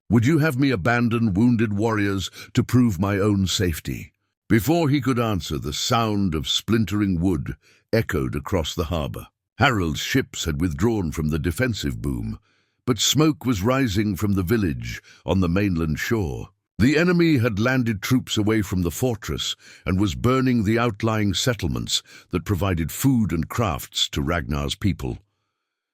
"Would you have me abandon wounded warriors to prove my own safety?" Before he could answer, the sound of splintering wood echoed across the harbor. Harold's ships had withdrawn from the defensive boom, but smoke was rising from the village on the mainland shore. The enemy had landed troops away from the fortress and was burning the outlying settlements that provided food and crafts to Ragnar's people.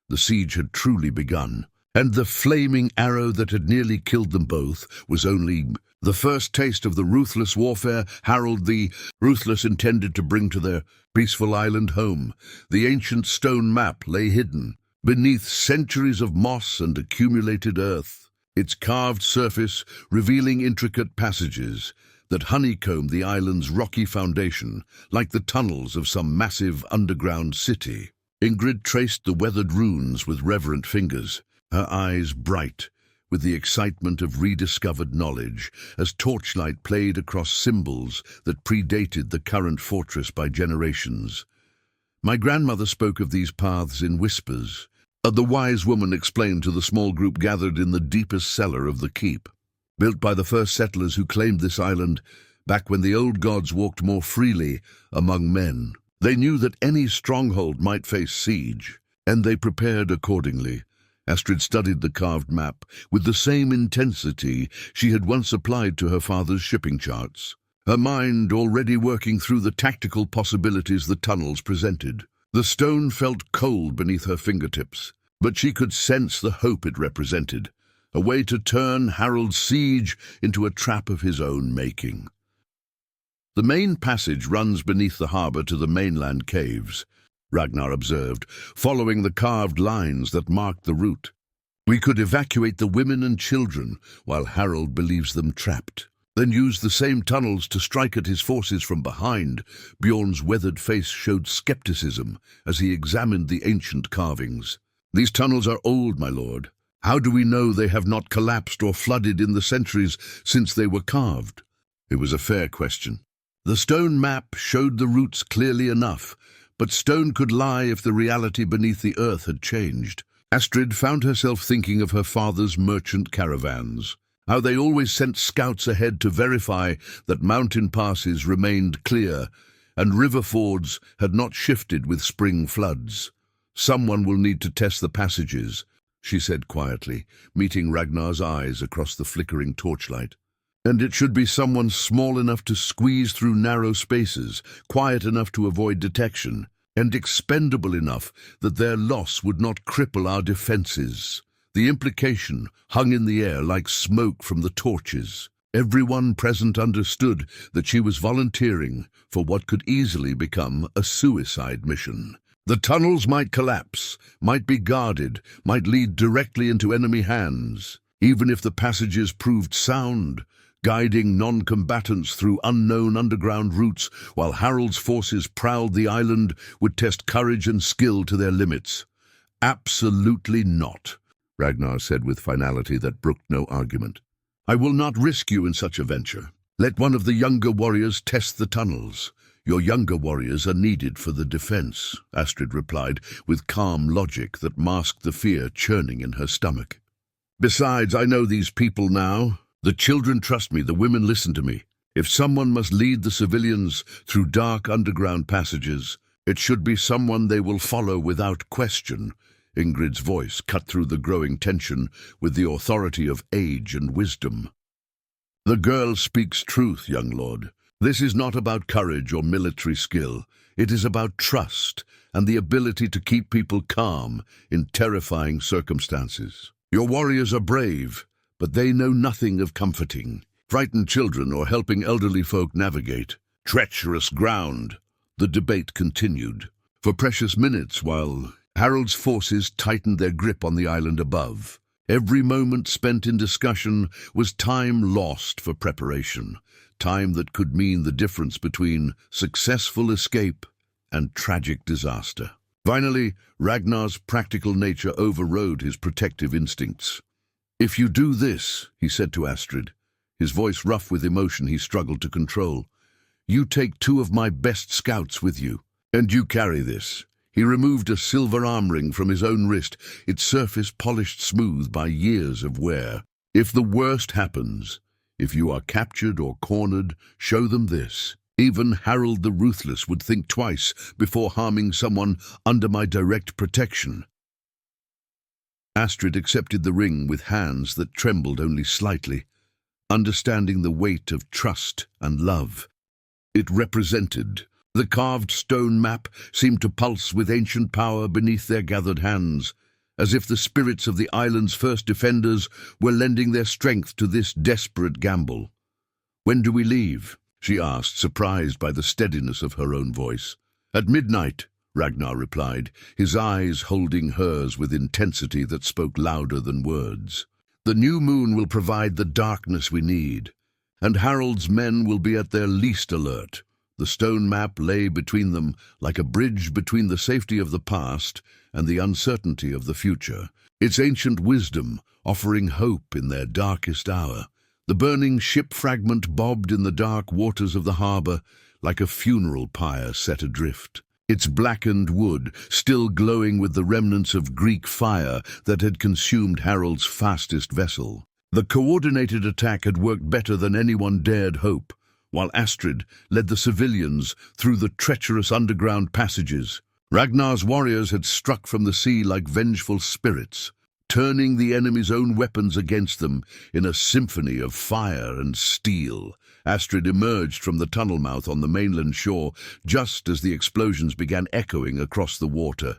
The siege had truly begun, and the flaming arrow that had nearly killed them both was only the first taste of the ruthless warfare Harold the Ruthless intended to bring to their peaceful island home. The ancient stone map lay hidden beneath centuries of moss and accumulated earth, its carved surface revealing intricate passages that honeycombed the island's rocky foundation like the tunnels of some massive underground city. Ingrid traced the weathered runes with reverent fingers, her eyes bright with the excitement of rediscovered knowledge, as torchlight played across symbols that predated the current fortress by generations. My grandmother spoke of these paths in whispers. The wise woman explained to the small group gathered in the deepest cellar of the keep. Built by the first settlers who claimed this island, back when the old gods walked more freely among men. They knew that any stronghold might face siege, and they prepared accordingly. Astrid studied the carved map with the same intensity she had once applied to her father's shipping charts, her mind already working through the tactical possibilities the tunnels presented. The stone felt cold beneath her fingertips, but she could sense the hope it represented, a way to turn Harold's siege into a trap of his own making. The main passage runs beneath the harbour to the mainland caves, Ragnar observed, following the carved lines that marked the route. We could evacuate the women and children while Harold believes them trapped, then use the same tunnels to strike at his forces from behind. Bjorn's weathered face showed skepticism as he examined the ancient carvings. These tunnels are old, my lord. How do we know they have not collapsed or flooded in the centuries since they were carved? It was a fair question. The stone map showed the routes clearly enough, but stone could lie if the reality beneath the earth had changed. Astrid found herself thinking of her father's merchant caravans, how they always sent scouts ahead to verify that mountain passes remained clear and river fords had not shifted with spring floods. Someone will need to test the passages, she said quietly, meeting Ragnar's eyes across the flickering torchlight. And it should be someone small enough to squeeze through narrow spaces, quiet enough to avoid detection, and expendable enough that their loss would not cripple our defenses. The implication hung in the air like smoke from the torches. Everyone present understood that she was volunteering for what could easily become a suicide mission. The tunnels might collapse, might be guarded, might lead directly into enemy hands. Even if the passages proved sound, guiding non-combatants through unknown underground routes while Harold's forces prowled the island would test courage and skill to their limits. Absolutely not, Ragnar said with finality that brooked no argument. I will not risk you in such a venture. Let one of the younger warriors test the tunnels. Your younger warriors are needed for the defense, Astrid replied with calm logic that masked the fear churning in her stomach. Besides, I know these people now. The children trust me, the women listen to me. If someone must lead the civilians through dark underground passages, it should be someone they will follow without question. Ingrid's voice cut through the growing tension with the authority of age and wisdom. The girl speaks truth, young lord. This is not about courage or military skill. It is about trust and the ability to keep people calm in terrifying circumstances. Your warriors are brave, but they know nothing of comforting, frightened children or helping elderly folk navigate. Treacherous ground. The debate continued for precious minutes while Harold's forces tightened their grip on the island above. Every moment spent in discussion was time lost for preparation, time that could mean the difference between successful escape and tragic disaster. Finally, Ragnar's practical nature overrode his protective instincts. If you do this, he said to Astrid, his voice rough with emotion he struggled to control, you take 2 of my best scouts with you, and you carry this. He removed a silver arm ring from his own wrist, its surface polished smooth by years of wear. If the worst happens, if you are captured or cornered, show them this. Even Harold the Ruthless would think twice before harming someone under my direct protection. Astrid accepted the ring with hands that trembled only slightly, understanding the weight of trust and love. It represented. The carved stone map seemed to pulse with ancient power beneath their gathered hands, as if the spirits of the island's first defenders were lending their strength to this desperate gamble. When do we leave? She asked, surprised by the steadiness of her own voice. At midnight, Ragnar replied, his eyes holding hers with intensity that spoke louder than words. The new moon will provide the darkness we need, and Harold's men will be at their least alert. The stone map lay between them like a bridge between the safety of the past and the uncertainty of the future, its ancient wisdom offering hope in their darkest hour. The burning ship fragment bobbed in the dark waters of the harbour like a funeral pyre set adrift, its blackened wood still glowing with the remnants of Greek fire that had consumed Harold's fastest vessel. The coordinated attack had worked better than anyone dared hope, while Astrid led the civilians through the treacherous underground passages. Ragnar's warriors had struck from the sea like vengeful spirits, turning the enemy's own weapons against them in a symphony of fire and steel. Astrid emerged from the tunnel mouth on the mainland shore just as the explosions began echoing across the water.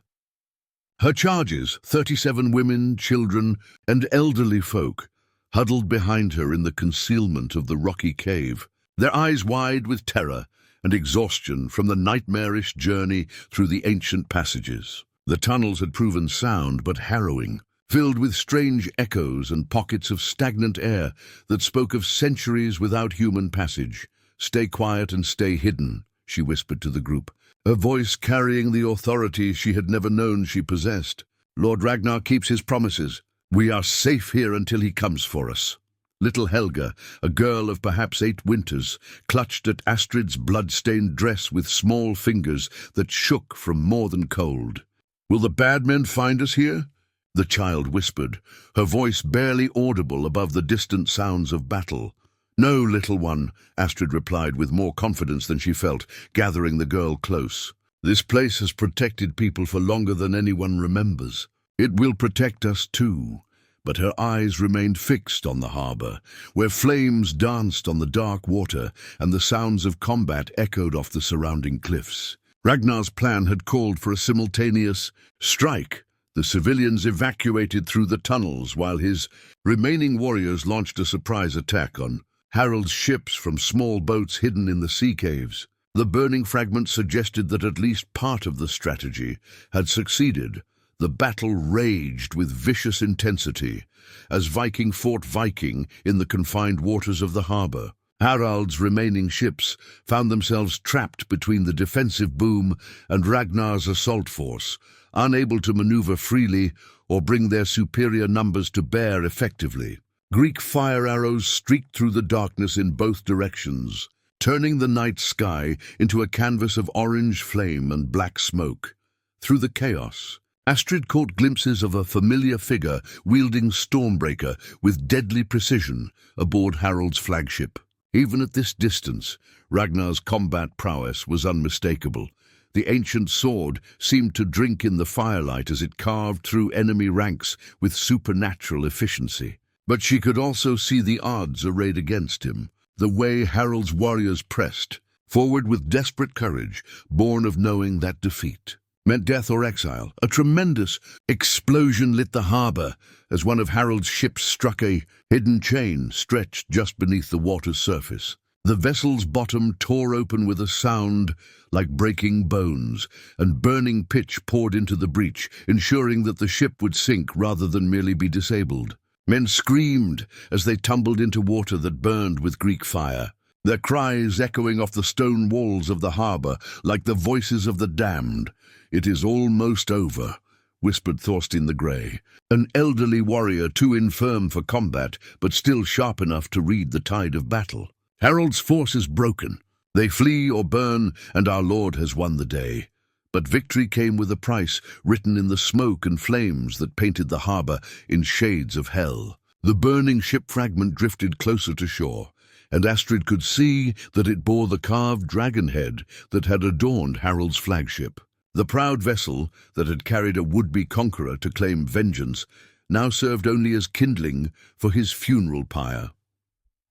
Her charges, 37 women, children, and elderly folk, huddled behind her in the concealment of the rocky cave, their eyes wide with terror and exhaustion from the nightmarish journey through the ancient passages. The tunnels had proven sound but harrowing, filled with strange echoes and pockets of stagnant air that spoke of centuries without human passage. "Stay quiet and stay hidden," she whispered to the group, her voice carrying the authority she had never known she possessed. "Lord Ragnar keeps his promises. We are safe here until he comes for us." Little Helga, a girl of perhaps 8 winters, clutched at Astrid's blood-stained dress with small fingers that shook from more than cold. "Will the bad men find us here?" the child whispered, her voice barely audible above the distant sounds of battle. "No, little one," Astrid replied with more confidence than she felt, gathering the girl close. "This place has protected people for longer than anyone remembers. It will protect us too." But her eyes remained fixed on the harbour, where flames danced on the dark water and the sounds of combat echoed off the surrounding cliffs. Ragnar's plan had called for a simultaneous strike. The civilians evacuated through the tunnels while his remaining warriors launched a surprise attack on Harold's ships from small boats hidden in the sea caves. The burning fragment suggested that at least part of the strategy had succeeded. The battle raged with vicious intensity as Viking fought Viking in the confined waters of the harbour. Harald's remaining ships found themselves trapped between the defensive boom and Ragnar's assault force, unable to maneuver freely or bring their superior numbers to bear effectively. Greek fire arrows streaked through the darkness in both directions, turning the night sky into a canvas of orange flame and black smoke. Through the chaos, Astrid caught glimpses of a familiar figure wielding Stormbreaker with deadly precision aboard Harold's flagship. Even at this distance, Ragnar's combat prowess was unmistakable. The ancient sword seemed to drink in the firelight as it carved through enemy ranks with supernatural efficiency. But she could also see the odds arrayed against him, the way Harold's warriors pressed, forward with desperate courage, born of knowing that defeat meant death or exile. A tremendous explosion lit the harbour as one of Harold's ships struck a hidden chain stretched just beneath the water's surface. The vessel's bottom tore open with a sound like breaking bones, and burning pitch poured into the breach, ensuring that the ship would sink rather than merely be disabled. Men screamed as they tumbled into water that burned with Greek fire, their cries echoing off the stone walls of the harbour like the voices of the damned. "It is almost over," whispered Thorstein the Grey, an elderly warrior too infirm for combat but still sharp enough to read the tide of battle. "Harold's force is broken. They flee or burn, and our Lord has won the day." But victory came with a price written in the smoke and flames that painted the harbour in shades of hell. The burning ship fragment drifted closer to shore, and Astrid could see that it bore the carved dragon head that had adorned Harold's flagship. The proud vessel that had carried a would-be conqueror to claim vengeance now served only as kindling for his funeral pyre.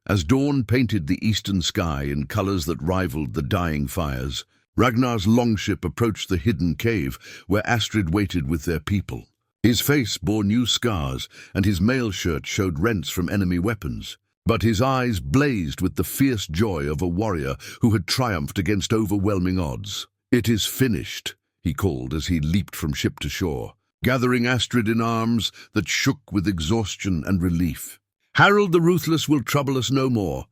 As dawn painted the eastern sky in colours that rivaled the dying fires, Ragnar's longship approached the hidden cave where Astrid waited with their people. His face bore new scars, and his mail shirt showed rents from enemy weapons. But his eyes blazed with the fierce joy of a warrior who had triumphed against overwhelming odds. "It is finished," he called as he leaped from ship to shore, gathering Astrid in arms that shook with exhaustion and relief. "Harold the Ruthless will trouble us no more.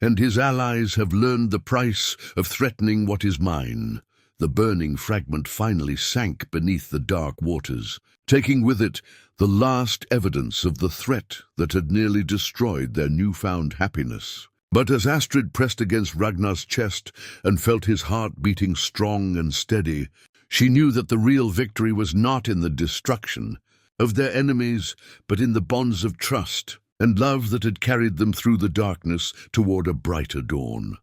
and his allies have learned the price of threatening what is mine. The burning fragment finally sank beneath the dark waters, taking with it the last evidence of the threat that had nearly destroyed their newfound happiness. But as Astrid pressed against Ragnar's chest and felt his heart beating strong and steady, she knew that the real victory was not in the destruction of their enemies, but in the bonds of trust and love that had carried them through the darkness toward a brighter dawn.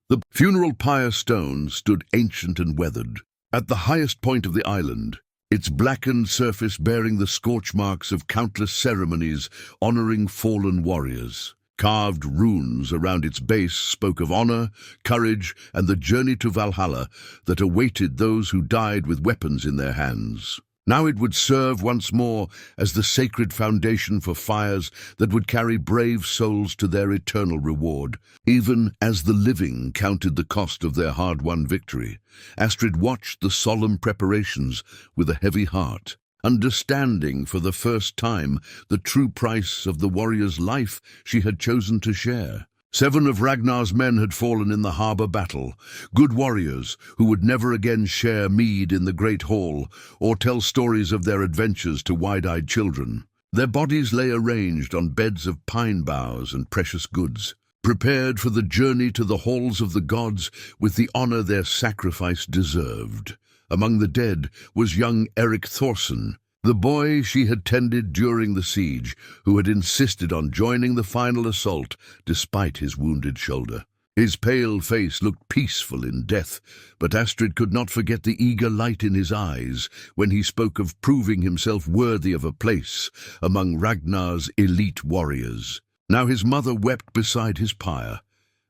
The funeral pyre stone stood ancient and weathered, at the highest point of the island, its blackened surface bearing the scorch marks of countless ceremonies honoring fallen warriors. Carved runes around its base spoke of honor, courage, and the journey to Valhalla that awaited those who died with weapons in their hands. Now it would serve once more as the sacred foundation for fires that would carry brave souls to their eternal reward. Even as the living counted the cost of their hard-won victory, Astrid watched the solemn preparations with a heavy heart, understanding for the first time the true price of the warrior's life she had chosen to share. 7 of Ragnar's men had fallen in the harbor battle, good warriors who would never again share mead in the great hall or tell stories of their adventures to wide-eyed children. Their bodies lay arranged on beds of pine boughs and precious goods, prepared for the journey to the halls of the gods with the honor their sacrifice deserved. Among the dead was young Eric Thorson, the boy she had tended during the siege, who had insisted on joining the final assault despite his wounded shoulder. His pale face looked peaceful in death, but Astrid could not forget the eager light in his eyes when he spoke of proving himself worthy of a place among Ragnar's elite warriors. Now his mother wept beside his pyre,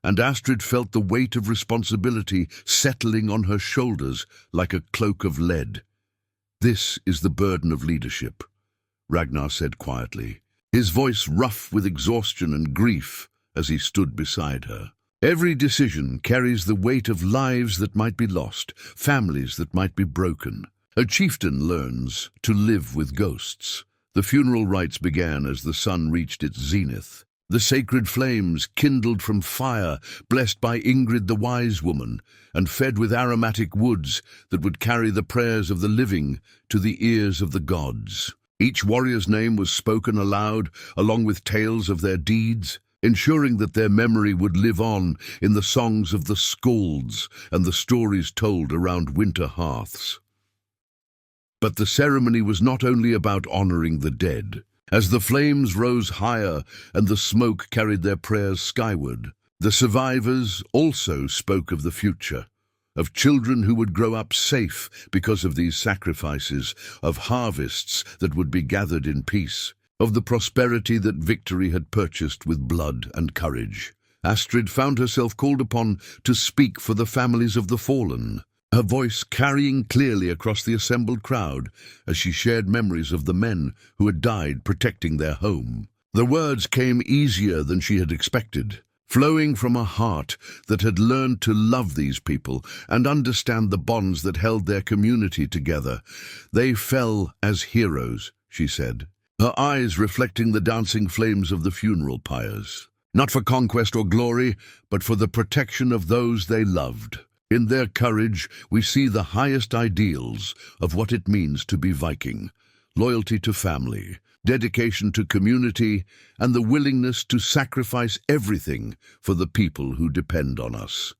and Astrid felt the weight of responsibility settling on her shoulders like a cloak of lead. "This is the burden of leadership," Ragnar said quietly, his voice rough with exhaustion and grief as he stood beside her. "Every decision carries the weight of lives that might be lost, families that might be broken. A chieftain learns to live with ghosts." The funeral rites began as the sun reached its zenith. The sacred flames kindled from fire, blessed by Ingrid the wise woman, and fed with aromatic woods that would carry the prayers of the living to the ears of the gods. Each warrior's name was spoken aloud, along with tales of their deeds, ensuring that their memory would live on in the songs of the skalds and the stories told around winter hearths. But the ceremony was not only about honoring the dead. As the flames rose higher and the smoke carried their prayers skyward, the survivors also spoke of the future, of children who would grow up safe because of these sacrifices, of harvests that would be gathered in peace, of the prosperity that victory had purchased with blood and courage. Astrid found herself called upon to speak for the families of the fallen, her voice carrying clearly across the assembled crowd as she shared memories of the men who had died protecting their home. The words came easier than she had expected, flowing from a heart that had learned to love these people and understand the bonds that held their community together. "They fell as heroes," she said, her eyes reflecting the dancing flames of the funeral pyres. "Not for conquest or glory, but for the protection of those they loved. In their courage, we see the highest ideals of what it means to be Viking: loyalty to family, dedication to community, and the willingness to sacrifice everything for the people who depend on us."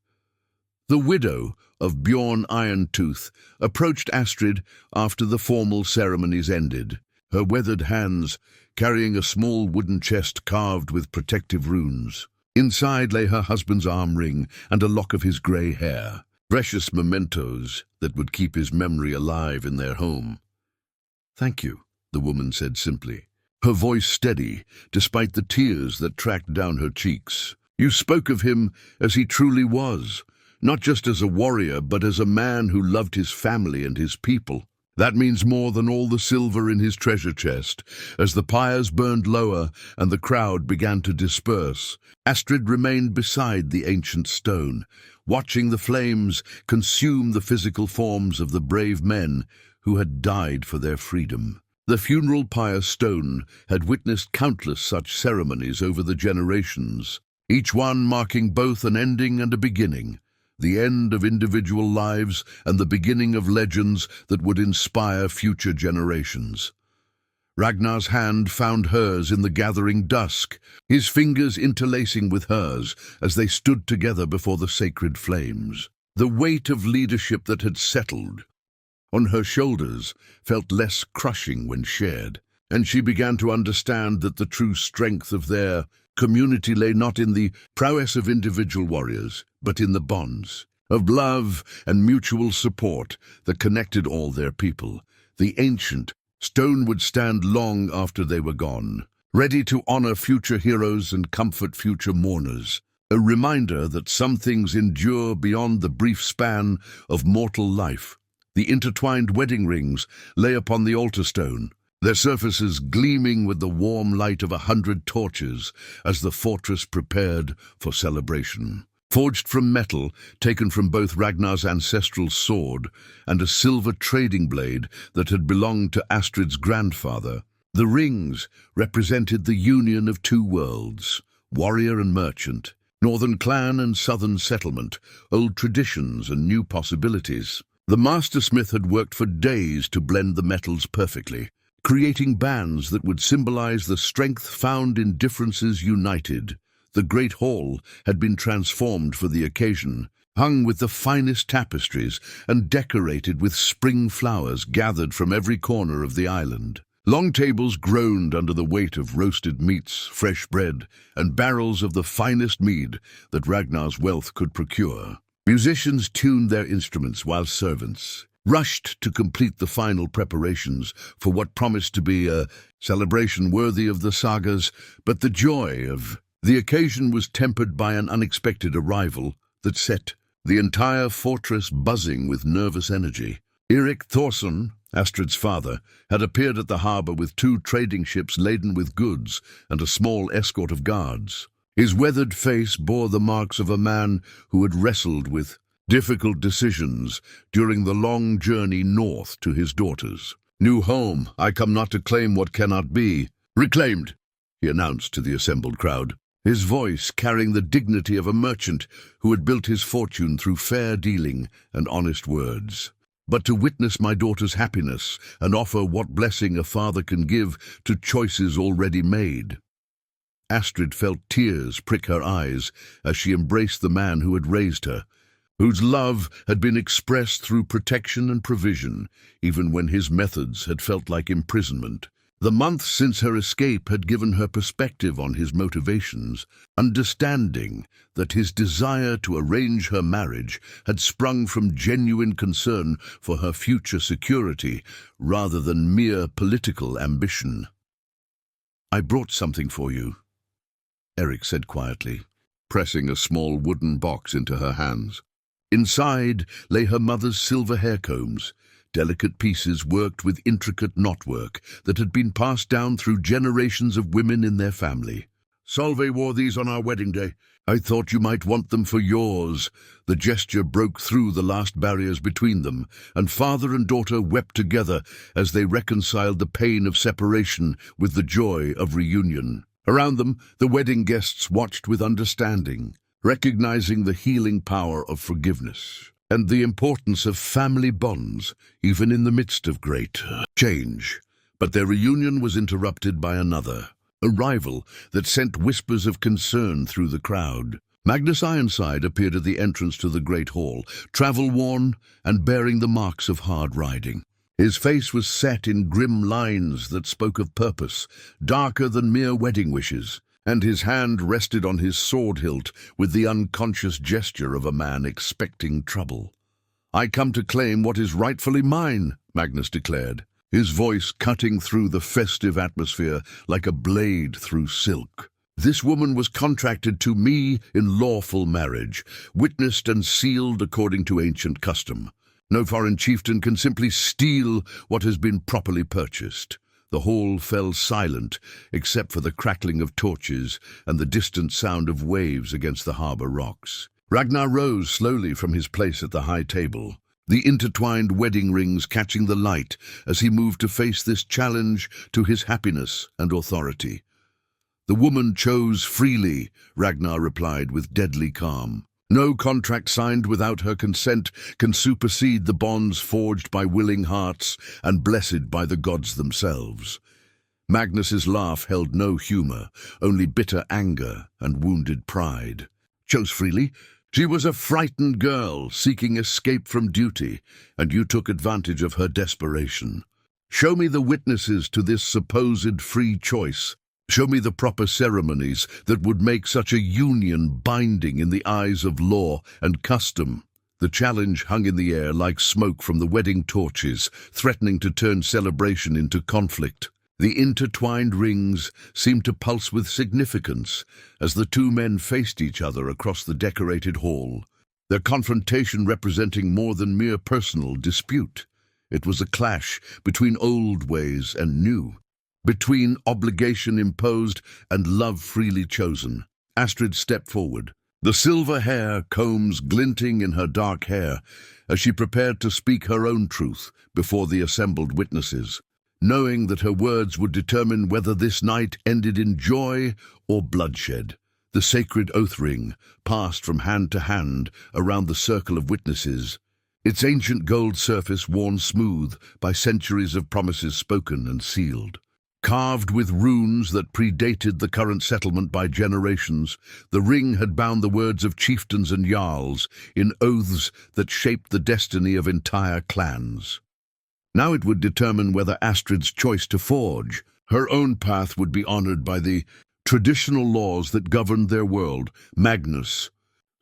The widow of Bjorn Irontooth approached Astrid after the formal ceremonies ended, her weathered hands carrying a small wooden chest carved with protective runes. Inside lay her husband's arm ring and a lock of his grey hair, precious mementos that would keep his memory alive in their home. "Thank you," the woman said simply, her voice steady despite the tears that tracked down her cheeks. "You spoke of him as he truly was, not just as a warrior, but as a man who loved his family and his people. That means more than all the silver in his treasure chest." As the pyres burned lower and the crowd began to disperse, Astrid remained beside the ancient stone, watching the flames consume the physical forms of the brave men who had died for their freedom. The funeral pyre stone had witnessed countless such ceremonies over the generations, each one marking both an ending and a beginning, the end of individual lives and the beginning of legends that would inspire future generations. Ragnar's hand found hers in the gathering dusk, his fingers interlacing with hers as they stood together before the sacred flames. The weight of leadership that had settled on her shoulders felt less crushing when shared, and she began to understand that the true strength of their community lay not in the prowess of individual warriors, but in the bonds of love and mutual support that connected all their people. The ancient stone would stand long after they were gone, ready to honor future heroes and comfort future mourners, a reminder that some things endure beyond the brief span of mortal life. The intertwined wedding rings lay upon the altar stone, their surfaces gleaming with the warm light of 100 torches as the fortress prepared for celebration. Forged from metal, taken from both Ragnar's ancestral sword and a silver trading blade that had belonged to Astrid's grandfather, the rings represented the union of two worlds, warrior and merchant, northern clan and southern settlement, old traditions and new possibilities. The mastersmith had worked for days to blend the metals perfectly, creating bands that would symbolize the strength found in differences united. The great hall had been transformed for the occasion, hung with the finest tapestries and decorated with spring flowers gathered from every corner of the island. Long tables groaned under the weight of roasted meats, fresh bread, and barrels of the finest mead that Ragnar's wealth could procure. Musicians tuned their instruments while servants rushed to complete the final preparations for what promised to be a celebration worthy of the sagas, but the joy of the occasion was tempered by an unexpected arrival that set the entire fortress buzzing with nervous energy. Eirik Thorsson, Astrid's father, had appeared at the harbor with 2 trading ships laden with goods and a small escort of guards. His weathered face bore the marks of a man who had wrestled with difficult decisions during the long journey north to his daughters. "New home, I come not to claim what cannot be. Reclaimed," he announced to the assembled crowd, his voice carrying the dignity of a merchant who had built his fortune through fair dealing and honest words. "But to witness my daughter's happiness and offer what blessing a father can give to choices already made." Astrid felt tears prick her eyes as she embraced the man who had raised her, whose love had been expressed through protection and provision, even when his methods had felt like imprisonment. The months since her escape had given her perspective on his motivations, understanding that his desire to arrange her marriage had sprung from genuine concern for her future security rather than mere political ambition. "I brought something for you," Eric said quietly, pressing a small wooden box into her hands. Inside lay her mother's silver hair combs, delicate pieces worked with intricate knotwork that had been passed down through generations of women in their family. "Solveig wore these on our wedding day. I thought you might want them for yours." The gesture broke through the last barriers between them, and father and daughter wept together as they reconciled the pain of separation with the joy of reunion. Around them, the wedding guests watched with understanding, recognizing the healing power of forgiveness and the importance of family bonds, even in the midst of great change. But their reunion was interrupted by another arrival that sent whispers of concern through the crowd. Magnus Ironside appeared at the entrance to the great hall, travel-worn and bearing the marks of hard riding. His face was set in grim lines that spoke of purpose, darker than mere wedding wishes, and his hand rested on his sword hilt with the unconscious gesture of a man expecting trouble. "I come to claim what is rightfully mine," Magnus declared, his voice cutting through the festive atmosphere like a blade through silk. "This woman was contracted to me in lawful marriage, witnessed and sealed according to ancient custom. No foreign chieftain can simply steal what has been properly purchased." The hall fell silent, except for the crackling of torches and the distant sound of waves against the harbor rocks. Ragnar rose slowly from his place at the high table, the intertwined wedding rings catching the light as he moved to face this challenge to his happiness and authority. The woman chose freely, Ragnar replied with deadly calm. No contract signed without her consent can supersede the bonds forged by willing hearts and blessed by the gods themselves. Magnus's laugh held no humor, only bitter anger and wounded pride. Chose freely? She was a frightened girl seeking escape from duty, and you took advantage of her desperation. Show me the witnesses to this supposed free choice. Show me the proper ceremonies that would make such a union binding in the eyes of law and custom. The challenge hung in the air like smoke from the wedding torches, threatening to turn celebration into conflict. The intertwined rings seemed to pulse with significance as the two men faced each other across the decorated hall, their confrontation representing more than mere personal dispute. It was a clash between old ways and new, between obligation imposed and love freely chosen. Astrid stepped forward, the silver hair combs glinting in her dark hair as she prepared to speak her own truth before the assembled witnesses, knowing that her words would determine whether this night ended in joy or bloodshed. The sacred oath ring passed from hand to hand around the circle of witnesses, its ancient gold surface worn smooth by centuries of promises spoken and sealed. Carved with runes that predated the current settlement by generations, the ring had bound the words of chieftains and jarls in oaths that shaped the destiny of entire clans. Now it would determine whether Astrid's choice to forge her own path would be honored by the traditional laws that governed their world. Magnus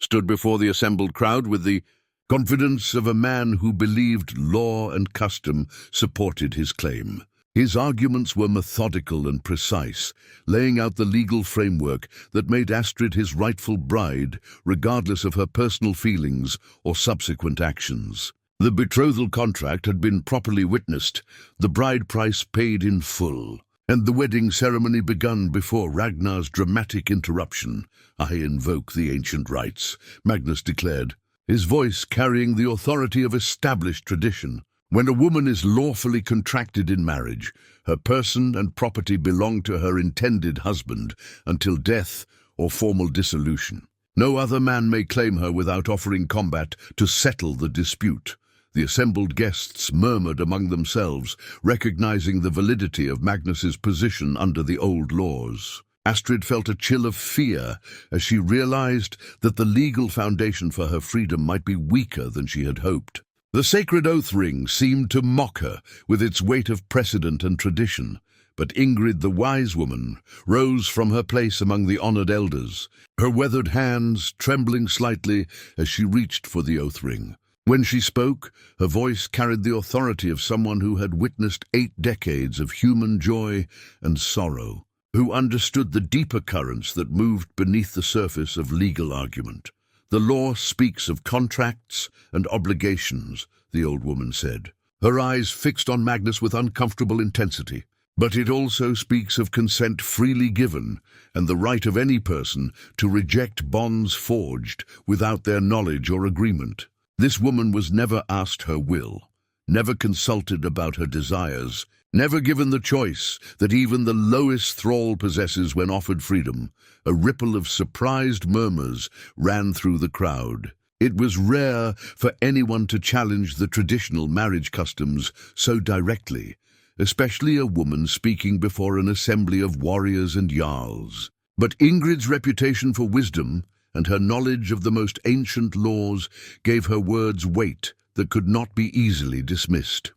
stood before the assembled crowd with the confidence of a man who believed law and custom supported his claim. His arguments were methodical and precise, laying out the legal framework that made Astrid his rightful bride, regardless of her personal feelings or subsequent actions. The betrothal contract had been properly witnessed, the bride price paid in full, and the wedding ceremony begun before Ragnar's dramatic interruption. "I invoke the ancient rites," Magnus declared, his voice carrying the authority of established tradition. When a woman is lawfully contracted in marriage, her person and property belong to her intended husband until death or formal dissolution. No other man may claim her without offering combat to settle the dispute. The assembled guests murmured among themselves, recognizing the validity of Magnus's position under the old laws. Astrid felt a chill of fear as she realized that the legal foundation for her freedom might be weaker than she had hoped. The sacred oath ring seemed to mock her with its weight of precedent and tradition, but Ingrid, the wise woman, rose from her place among the honored elders, her weathered hands trembling slightly as she reached for the oath ring. When she spoke, her voice carried the authority of someone who had witnessed 8 decades of human joy and sorrow, who understood the deeper currents that moved beneath the surface of legal argument. "The law speaks of contracts and obligations," the old woman said, her eyes fixed on Magnus with uncomfortable intensity. "But it also speaks of consent freely given and the right of any person to reject bonds forged without their knowledge or agreement. This woman was never asked her will, never consulted about her desires, never given the choice that even the lowest thrall possesses when offered freedom." A ripple of surprised murmurs ran through the crowd. It was rare for anyone to challenge the traditional marriage customs so directly, especially a woman speaking before an assembly of warriors and jarls. But Ingrid's reputation for wisdom and her knowledge of the most ancient laws gave her words weight that could not be easily dismissed.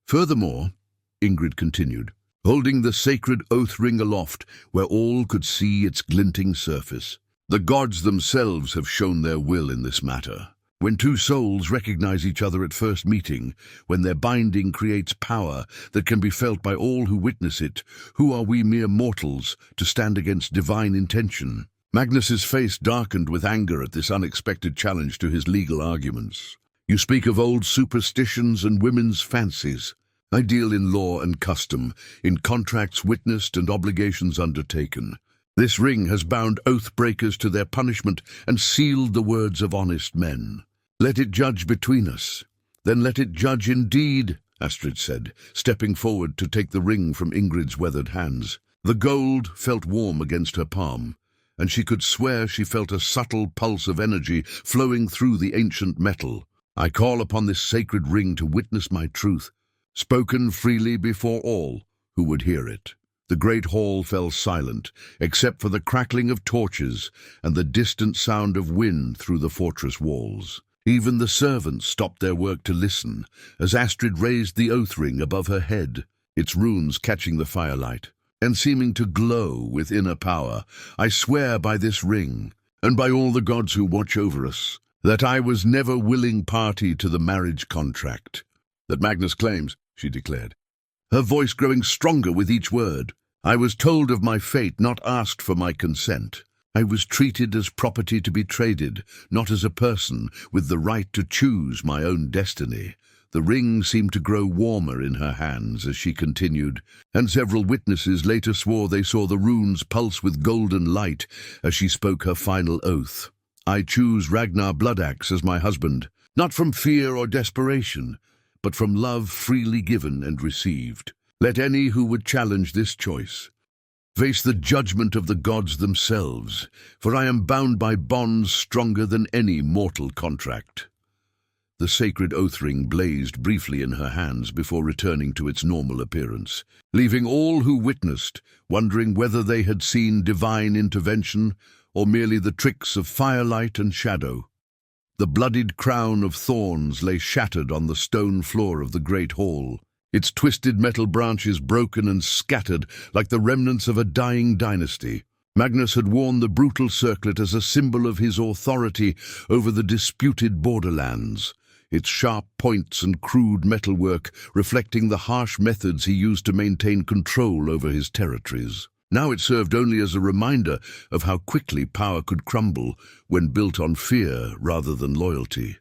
"Furthermore," Ingrid continued, holding the sacred oath ring aloft where all could see its glinting surface, "the gods themselves have shown their will in this matter. When two souls recognize each other at first meeting, when their binding creates power that can be felt by all who witness it, who are we mere mortals to stand against divine intention?" Magnus's face darkened with anger at this unexpected challenge to his legal arguments. "You speak of old superstitions and women's fancies. I deal in law and custom, in contracts witnessed and obligations undertaken. This ring has bound oath-breakers to their punishment and sealed the words of honest men. Let it judge between us. Then let it judge indeed," Astrid said, stepping forward to take the ring from Ingrid's weathered hands. The gold felt warm against her palm, and she could swear she felt a subtle pulse of energy flowing through the ancient metal. I call upon this sacred ring to witness my truth, spoken freely before all who would hear it. The great hall fell silent, except for the crackling of torches and the distant sound of wind through the fortress walls. Even the servants stopped their work to listen, as Astrid raised the oath ring above her head, its runes catching the firelight, and seeming to glow with inner power. I swear by this ring, and by all the gods who watch over us, that I was never willing party to the marriage contract that Magnus claims, she declared, her voice growing stronger with each word. I was told of my fate, not asked for my consent. I was treated as property to be traded, not as a person with the right to choose my own destiny. The ring seemed to grow warmer in her hands as she continued, and several witnesses later swore they saw the runes pulse with golden light as she spoke her final oath. I choose Ragnar Bloodaxe as my husband, not from fear or desperation, but from love freely given and received. Let any who would challenge this choice face the judgment of the gods themselves, for I am bound by bonds stronger than any mortal contract. The sacred oath ring blazed briefly in her hands before returning to its normal appearance, leaving all who witnessed wondering whether they had seen divine intervention or merely the tricks of firelight and shadow. The bloodied crown of thorns lay shattered on the stone floor of the great hall, its twisted metal branches broken and scattered like the remnants of a dying dynasty. Magnus had worn the brutal circlet as a symbol of his authority over the disputed borderlands, its sharp points and crude metalwork reflecting the harsh methods he used to maintain control over his territories. Now it served only as a reminder of how quickly power could crumble when built on fear rather than loyalty.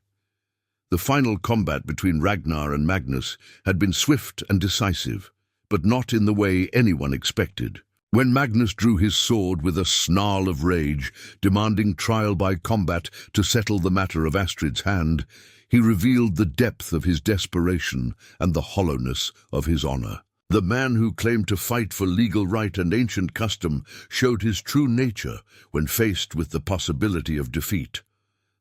The final combat between Ragnar and Magnus had been swift and decisive, but not in the way anyone expected. When Magnus drew his sword with a snarl of rage, demanding trial by combat to settle the matter of Astrid's hand, he revealed the depth of his desperation and the hollowness of his honor. The man who claimed to fight for legal right and ancient custom showed his true nature when faced with the possibility of defeat.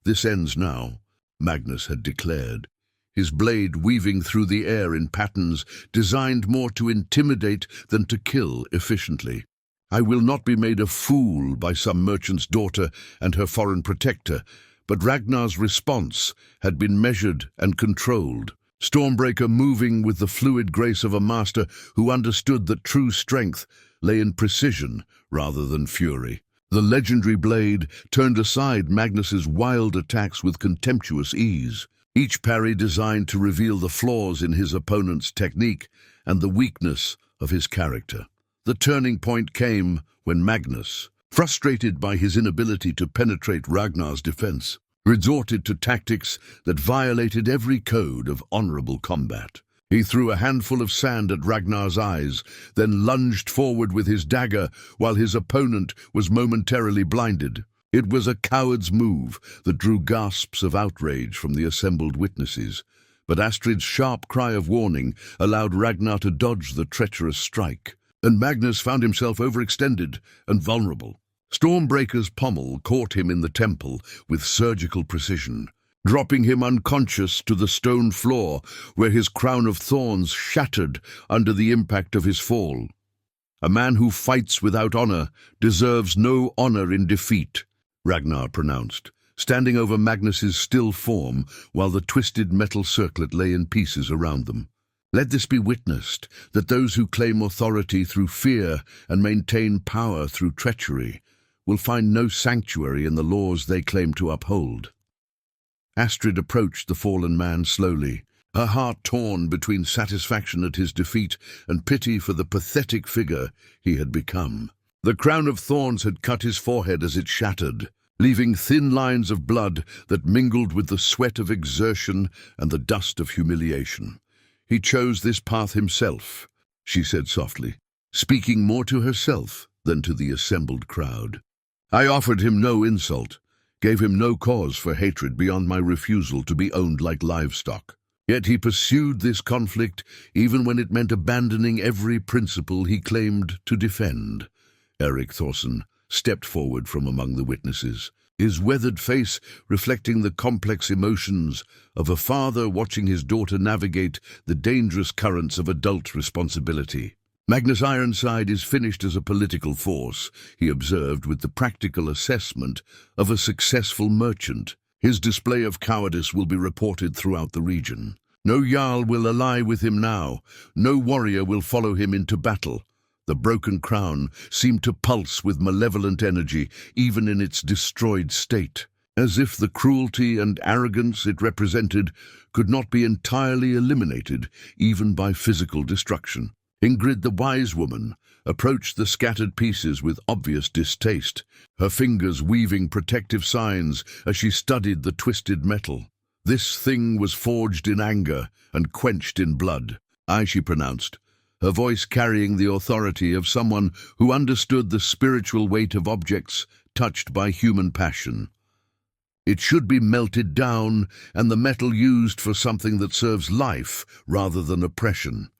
This ends now, Magnus had declared, his blade weaving through the air in patterns designed more to intimidate than to kill efficiently. I will not be made a fool by some merchant's daughter and her foreign protector, but Ragnar's response had been measured and controlled. Stormbreaker moving with the fluid grace of a master who understood that true strength lay in precision rather than fury. The legendary blade turned aside Magnus's wild attacks with contemptuous ease, each parry designed to reveal the flaws in his opponent's technique and the weakness of his character. The turning point came when Magnus, frustrated by his inability to penetrate Ragnar's defense, resorted to tactics that violated every code of honorable combat. He threw a handful of sand at Ragnar's eyes, then lunged forward with his dagger while his opponent was momentarily blinded. It was a coward's move that drew gasps of outrage from the assembled witnesses, but Astrid's sharp cry of warning allowed Ragnar to dodge the treacherous strike, and Magnus found himself overextended and vulnerable. Stormbreaker's pommel caught him in the temple with surgical precision, dropping him unconscious to the stone floor where his crown of thorns shattered under the impact of his fall. A man who fights without honor deserves no honor in defeat, Ragnar pronounced, standing over Magnus's still form while the twisted metal circlet lay in pieces around them. Let this be witnessed, that those who claim authority through fear and maintain power through treachery will find no sanctuary in the laws they claim to uphold. Astrid approached the fallen man slowly, her heart torn between satisfaction at his defeat and pity for the pathetic figure he had become. The crown of thorns had cut his forehead as it shattered, leaving thin lines of blood that mingled with the sweat of exertion and the dust of humiliation. He chose this path himself, she said softly, speaking more to herself than to the assembled crowd. I offered him no insult, gave him no cause for hatred beyond my refusal to be owned like livestock. Yet he pursued this conflict even when it meant abandoning every principle he claimed to defend. Eric Thorson stepped forward from among the witnesses, his weathered face reflecting the complex emotions of a father watching his daughter navigate the dangerous currents of adult responsibility. Magnus Ironside is finished as a political force, he observed with the practical assessment of a successful merchant. His display of cowardice will be reported throughout the region. No Jarl will ally with him now. No warrior will follow him into battle. The broken crown seemed to pulse with malevolent energy, even in its destroyed state, as if the cruelty and arrogance it represented could not be entirely eliminated, even by physical destruction. Ingrid, the wise woman, approached the scattered pieces with obvious distaste, her fingers weaving protective signs as she studied the twisted metal. This thing was forged in anger and quenched in blood, she pronounced, her voice carrying the authority of someone who understood the spiritual weight of objects touched by human passion. It should be melted down and the metal used for something that serves life rather than oppression.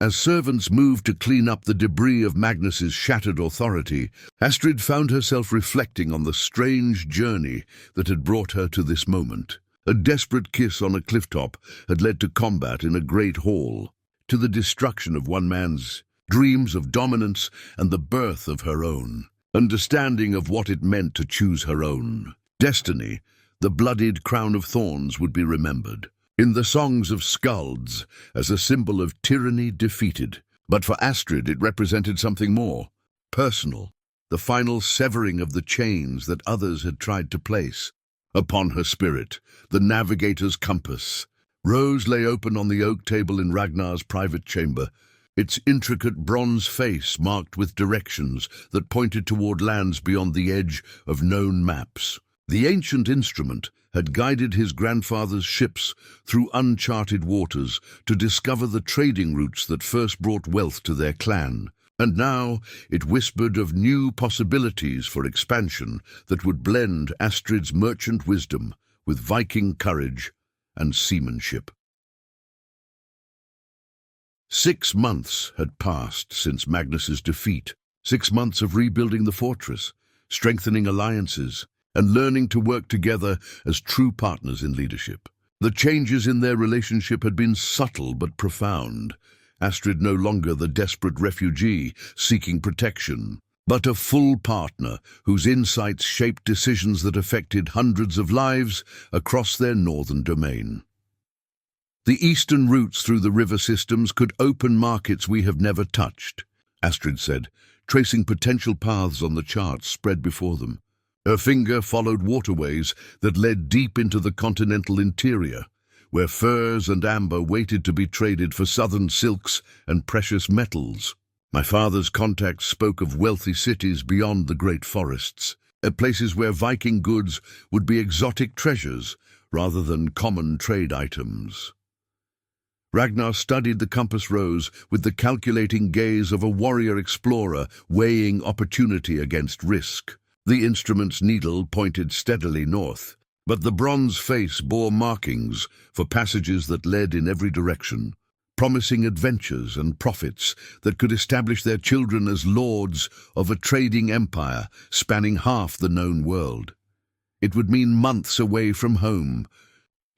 As servants moved to clean up the debris of Magnus's shattered authority, Astrid found herself reflecting on the strange journey that had brought her to this moment. A desperate kiss on a clifftop had led to combat in a great hall, to the destruction of one man's dreams of dominance and the birth of her own understanding of what it meant to choose her own destiny. The bloodied crown of thorns would be remembered in the songs of skalds as a symbol of tyranny defeated. But for Astrid it represented something more personal, the final severing of the chains that others had tried to place upon her spirit. The navigator's compass Rose lay open on the oak table in Ragnar's private chamber, its intricate bronze face marked with directions that pointed toward lands beyond the edge of known maps. The ancient instrument had guided his grandfather's ships through uncharted waters to discover the trading routes that first brought wealth to their clan, and now it whispered of new possibilities for expansion that would blend Astrid's merchant wisdom with Viking courage and seamanship. 6 months had passed since Magnus's defeat, 6 months of rebuilding the fortress, strengthening alliances, and learning to work together as true partners in leadership. The changes in their relationship had been subtle but profound. Astrid no longer the desperate refugee seeking protection, but a full partner whose insights shaped decisions that affected hundreds of lives across their northern domain. The eastern routes through the river systems could open markets we have never touched, Astrid said, tracing potential paths on the charts spread before them. Her finger followed waterways that led deep into the continental interior, where furs and amber waited to be traded for southern silks and precious metals. My father's contacts spoke of wealthy cities beyond the great forests, places where Viking goods would be exotic treasures rather than common trade items. Ragnar studied the compass rose with the calculating gaze of a warrior explorer weighing opportunity against risk. The instrument's needle pointed steadily north, but the bronze face bore markings for passages that led in every direction, promising adventures and profits that could establish their children as lords of a trading empire spanning half the known world. It would mean months away from home.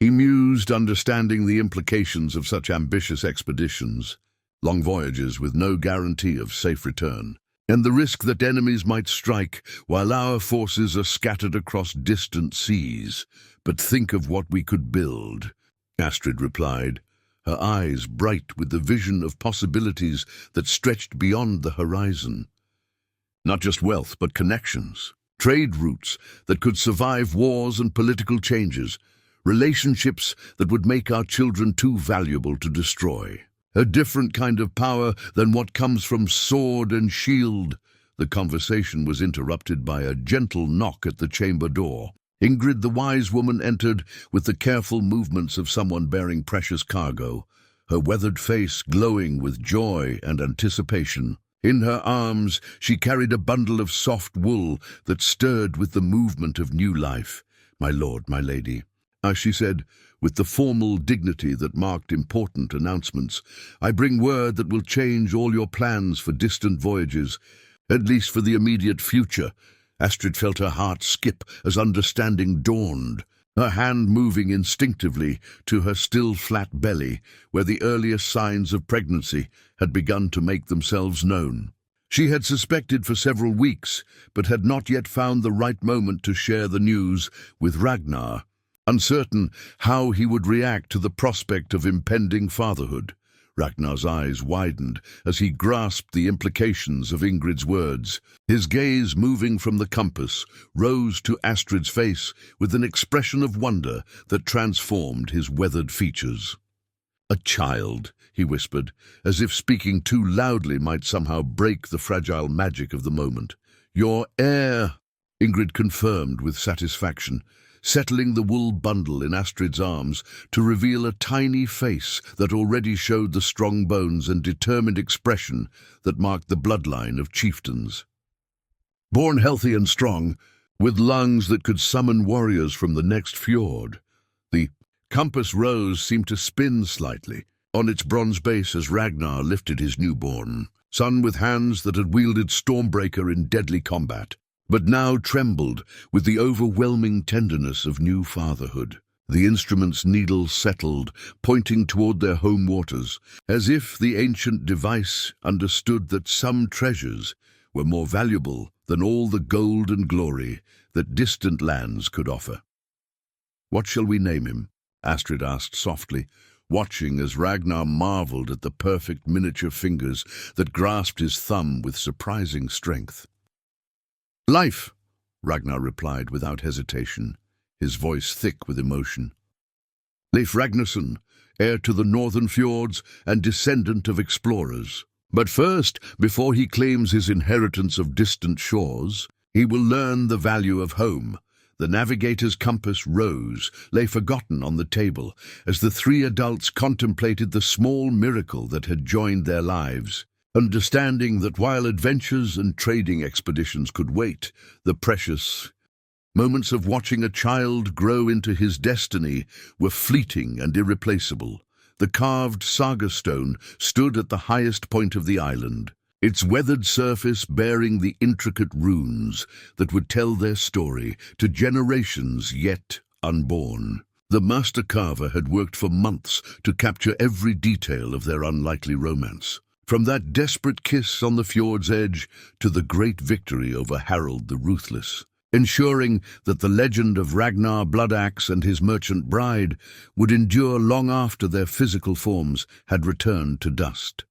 He mused, understanding the implications of such ambitious expeditions, long voyages with no guarantee of safe return, and the risk that enemies might strike while our forces are scattered across distant seas. But think of what we could build, Astrid replied, her eyes bright with the vision of possibilities that stretched beyond the horizon. Not just wealth, but connections, trade routes that could survive wars and political changes, relationships that would make our children too valuable to destroy. A different kind of power than what comes from sword and shield. The conversation was interrupted by a gentle knock at the chamber door. Ingrid, the wise woman, entered with the careful movements of someone bearing precious cargo, her weathered face glowing with joy and anticipation. In her arms, she carried a bundle of soft wool that stirred with the movement of new life. "My lord, my lady," she said, with the formal dignity that marked important announcements. "I bring word that will change all your plans for distant voyages, at least for the immediate future." Astrid felt her heart skip as understanding dawned, her hand moving instinctively to her still flat belly, where the earliest signs of pregnancy had begun to make themselves known. She had suspected for several weeks, but had not yet found the right moment to share the news with Ragnar, uncertain how he would react to the prospect of impending fatherhood. Ragnar's eyes widened as he grasped the implications of Ingrid's words. His gaze, moving from the compass, rose to Astrid's face with an expression of wonder that transformed his weathered features. "A child," he whispered, as if speaking too loudly might somehow break the fragile magic of the moment. "Your heir," Ingrid confirmed with satisfaction, settling the wool bundle in Astrid's arms to reveal a tiny face that already showed the strong bones and determined expression that marked the bloodline of chieftains. Born healthy and strong, with lungs that could summon warriors from the next fjord. The compass rose seemed to spin slightly on its bronze base as Ragnar lifted his newborn son with hands that had wielded Stormbreaker in deadly combat, but now trembled with the overwhelming tenderness of new fatherhood. The instrument's needle settled, pointing toward their home waters, as if the ancient device understood that some treasures were more valuable than all the gold and glory that distant lands could offer. "What shall we name him?" Astrid asked softly, watching as Ragnar marveled at the perfect miniature fingers that grasped his thumb with surprising strength. "Life," Ragnar replied without hesitation, his voice thick with emotion. "Leif Ragnarsson, heir to the northern fjords and descendant of explorers. But first, before he claims his inheritance of distant shores, he will learn the value of home." The navigator's compass rose, lay forgotten on the table, as the three adults contemplated the small miracle that had joined their lives, understanding that while adventures and trading expeditions could wait, the precious moments of watching a child grow into his destiny were fleeting and irreplaceable. The carved saga stone stood at the highest point of the island, its weathered surface bearing the intricate runes that would tell their story to generations yet unborn. The master carver had worked for months to capture every detail of their unlikely romance, from that desperate kiss on the fjord's edge to the great victory over Harold the Ruthless, ensuring that the legend of Ragnar Bloodaxe and his merchant bride would endure long after their physical forms had returned to dust.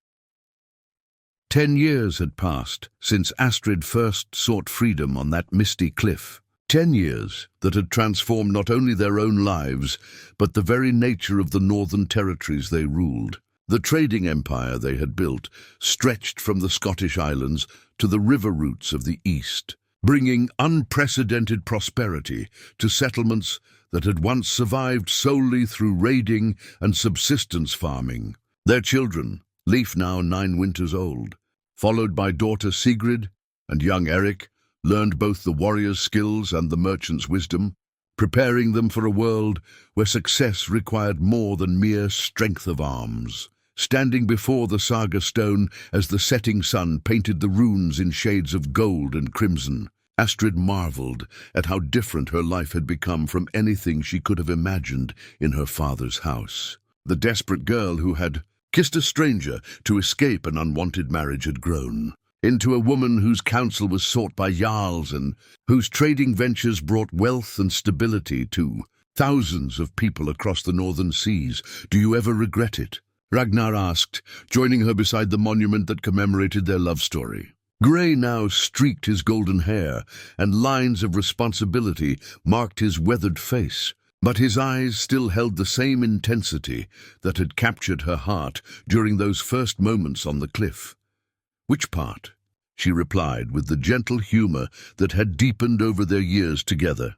10 years had passed since Astrid first sought freedom on that misty cliff. 10 years that had transformed not only their own lives, but the very nature of the northern territories they ruled. The trading empire they had built stretched from the Scottish Islands to the river routes of the east, bringing unprecedented prosperity to settlements that had once survived solely through raiding and subsistence farming. Their children, Leif now 9 winters old, followed by daughter Sigrid and young Eric, learned both the warrior's skills and the merchant's wisdom, preparing them for a world where success required more than mere strength of arms. Standing before the saga stone as the setting sun painted the runes in shades of gold and crimson, Astrid marveled at how different her life had become from anything she could have imagined in her father's house. The desperate girl who had kissed a stranger to escape an unwanted marriage had grown into a woman whose counsel was sought by jarls and whose trading ventures brought wealth and stability to thousands of people across the northern seas. "Do you ever regret it?" Ragnar asked, joining her beside the monument that commemorated their love story. Grey now streaked his golden hair, and lines of responsibility marked his weathered face, but his eyes still held the same intensity that had captured her heart during those first moments on the cliff. "Which part?" she replied with the gentle humor that had deepened over their years together.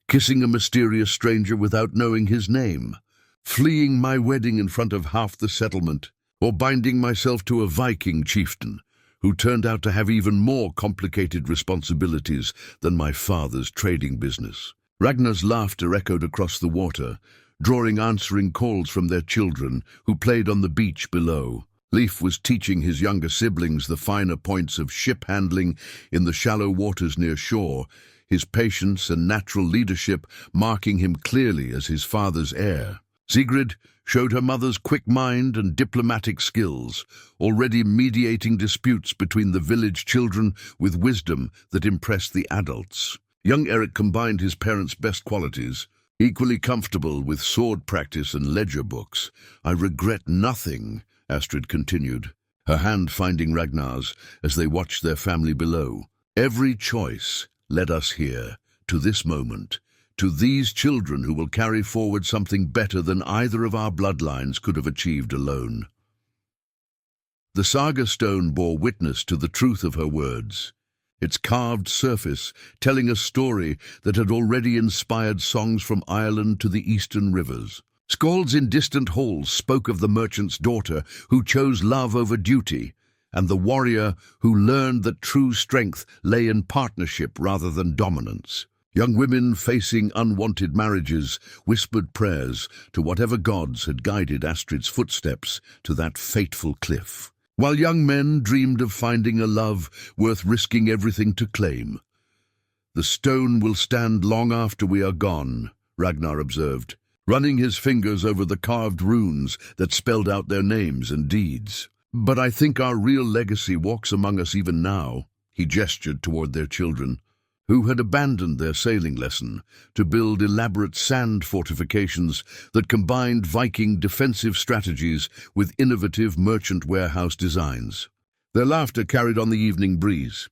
"Kissing a mysterious stranger without knowing his name, fleeing my wedding in front of half the settlement, or binding myself to a Viking chieftain who turned out to have even more complicated responsibilities than my father's trading business." Ragnar's laughter echoed across the water, drawing answering calls from their children, who played on the beach below. Leif was teaching his younger siblings the finer points of ship handling in the shallow waters near shore, his patience and natural leadership marking him clearly as his father's heir. Sigrid showed her mother's quick mind and diplomatic skills, already mediating disputes between the village children with wisdom that impressed the adults. Young Eric combined his parents' best qualities, equally comfortable with sword practice and ledger books. "I regret nothing," Astrid continued, her hand finding Ragnar's as they watched their family below. "Every choice led us here, to this moment, to these children who will carry forward something better than either of our bloodlines could have achieved alone." The saga stone bore witness to the truth of her words, its carved surface telling a story that had already inspired songs from Ireland to the eastern rivers. Skalds in distant halls spoke of the merchant's daughter who chose love over duty, and the warrior who learned that true strength lay in partnership rather than dominance. Young women facing unwanted marriages whispered prayers to whatever gods had guided Astrid's footsteps to that fateful cliff, while young men dreamed of finding a love worth risking everything to claim. "The stone will stand long after we are gone," Ragnar observed, running his fingers over the carved runes that spelled out their names and deeds. "But I think our real legacy walks among us even now." He gestured toward their children, who had abandoned their sailing lesson to build elaborate sand fortifications that combined Viking defensive strategies with innovative merchant warehouse designs. Their laughter carried on the evening breeze,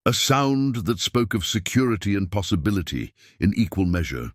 a sound that spoke of security and possibility in equal measure.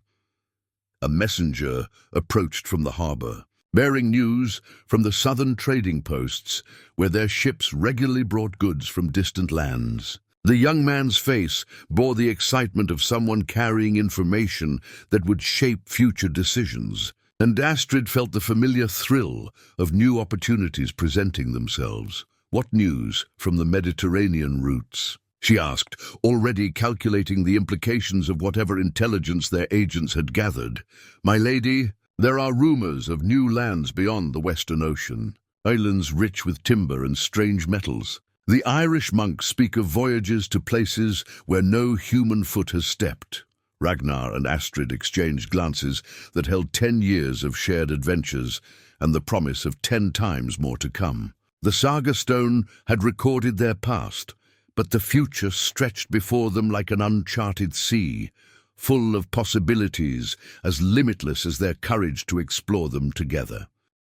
A messenger approached from the harbor, bearing news from the southern trading posts where their ships regularly brought goods from distant lands. The young man's face bore the excitement of someone carrying information that would shape future decisions, and Astrid felt the familiar thrill of new opportunities presenting themselves. "What news from the Mediterranean routes?" she asked, already calculating the implications of whatever intelligence their agents had gathered. "My lady, there are rumors of new lands beyond the Western Ocean, islands rich with timber and strange metals. The Irish monks speak of voyages to places where no human foot has stepped." Ragnar and Astrid exchanged glances that held 10 years of shared adventures and the promise of 10 times more to come. The saga stone had recorded their past, but the future stretched before them like an uncharted sea, full of possibilities as limitless as their courage to explore them together.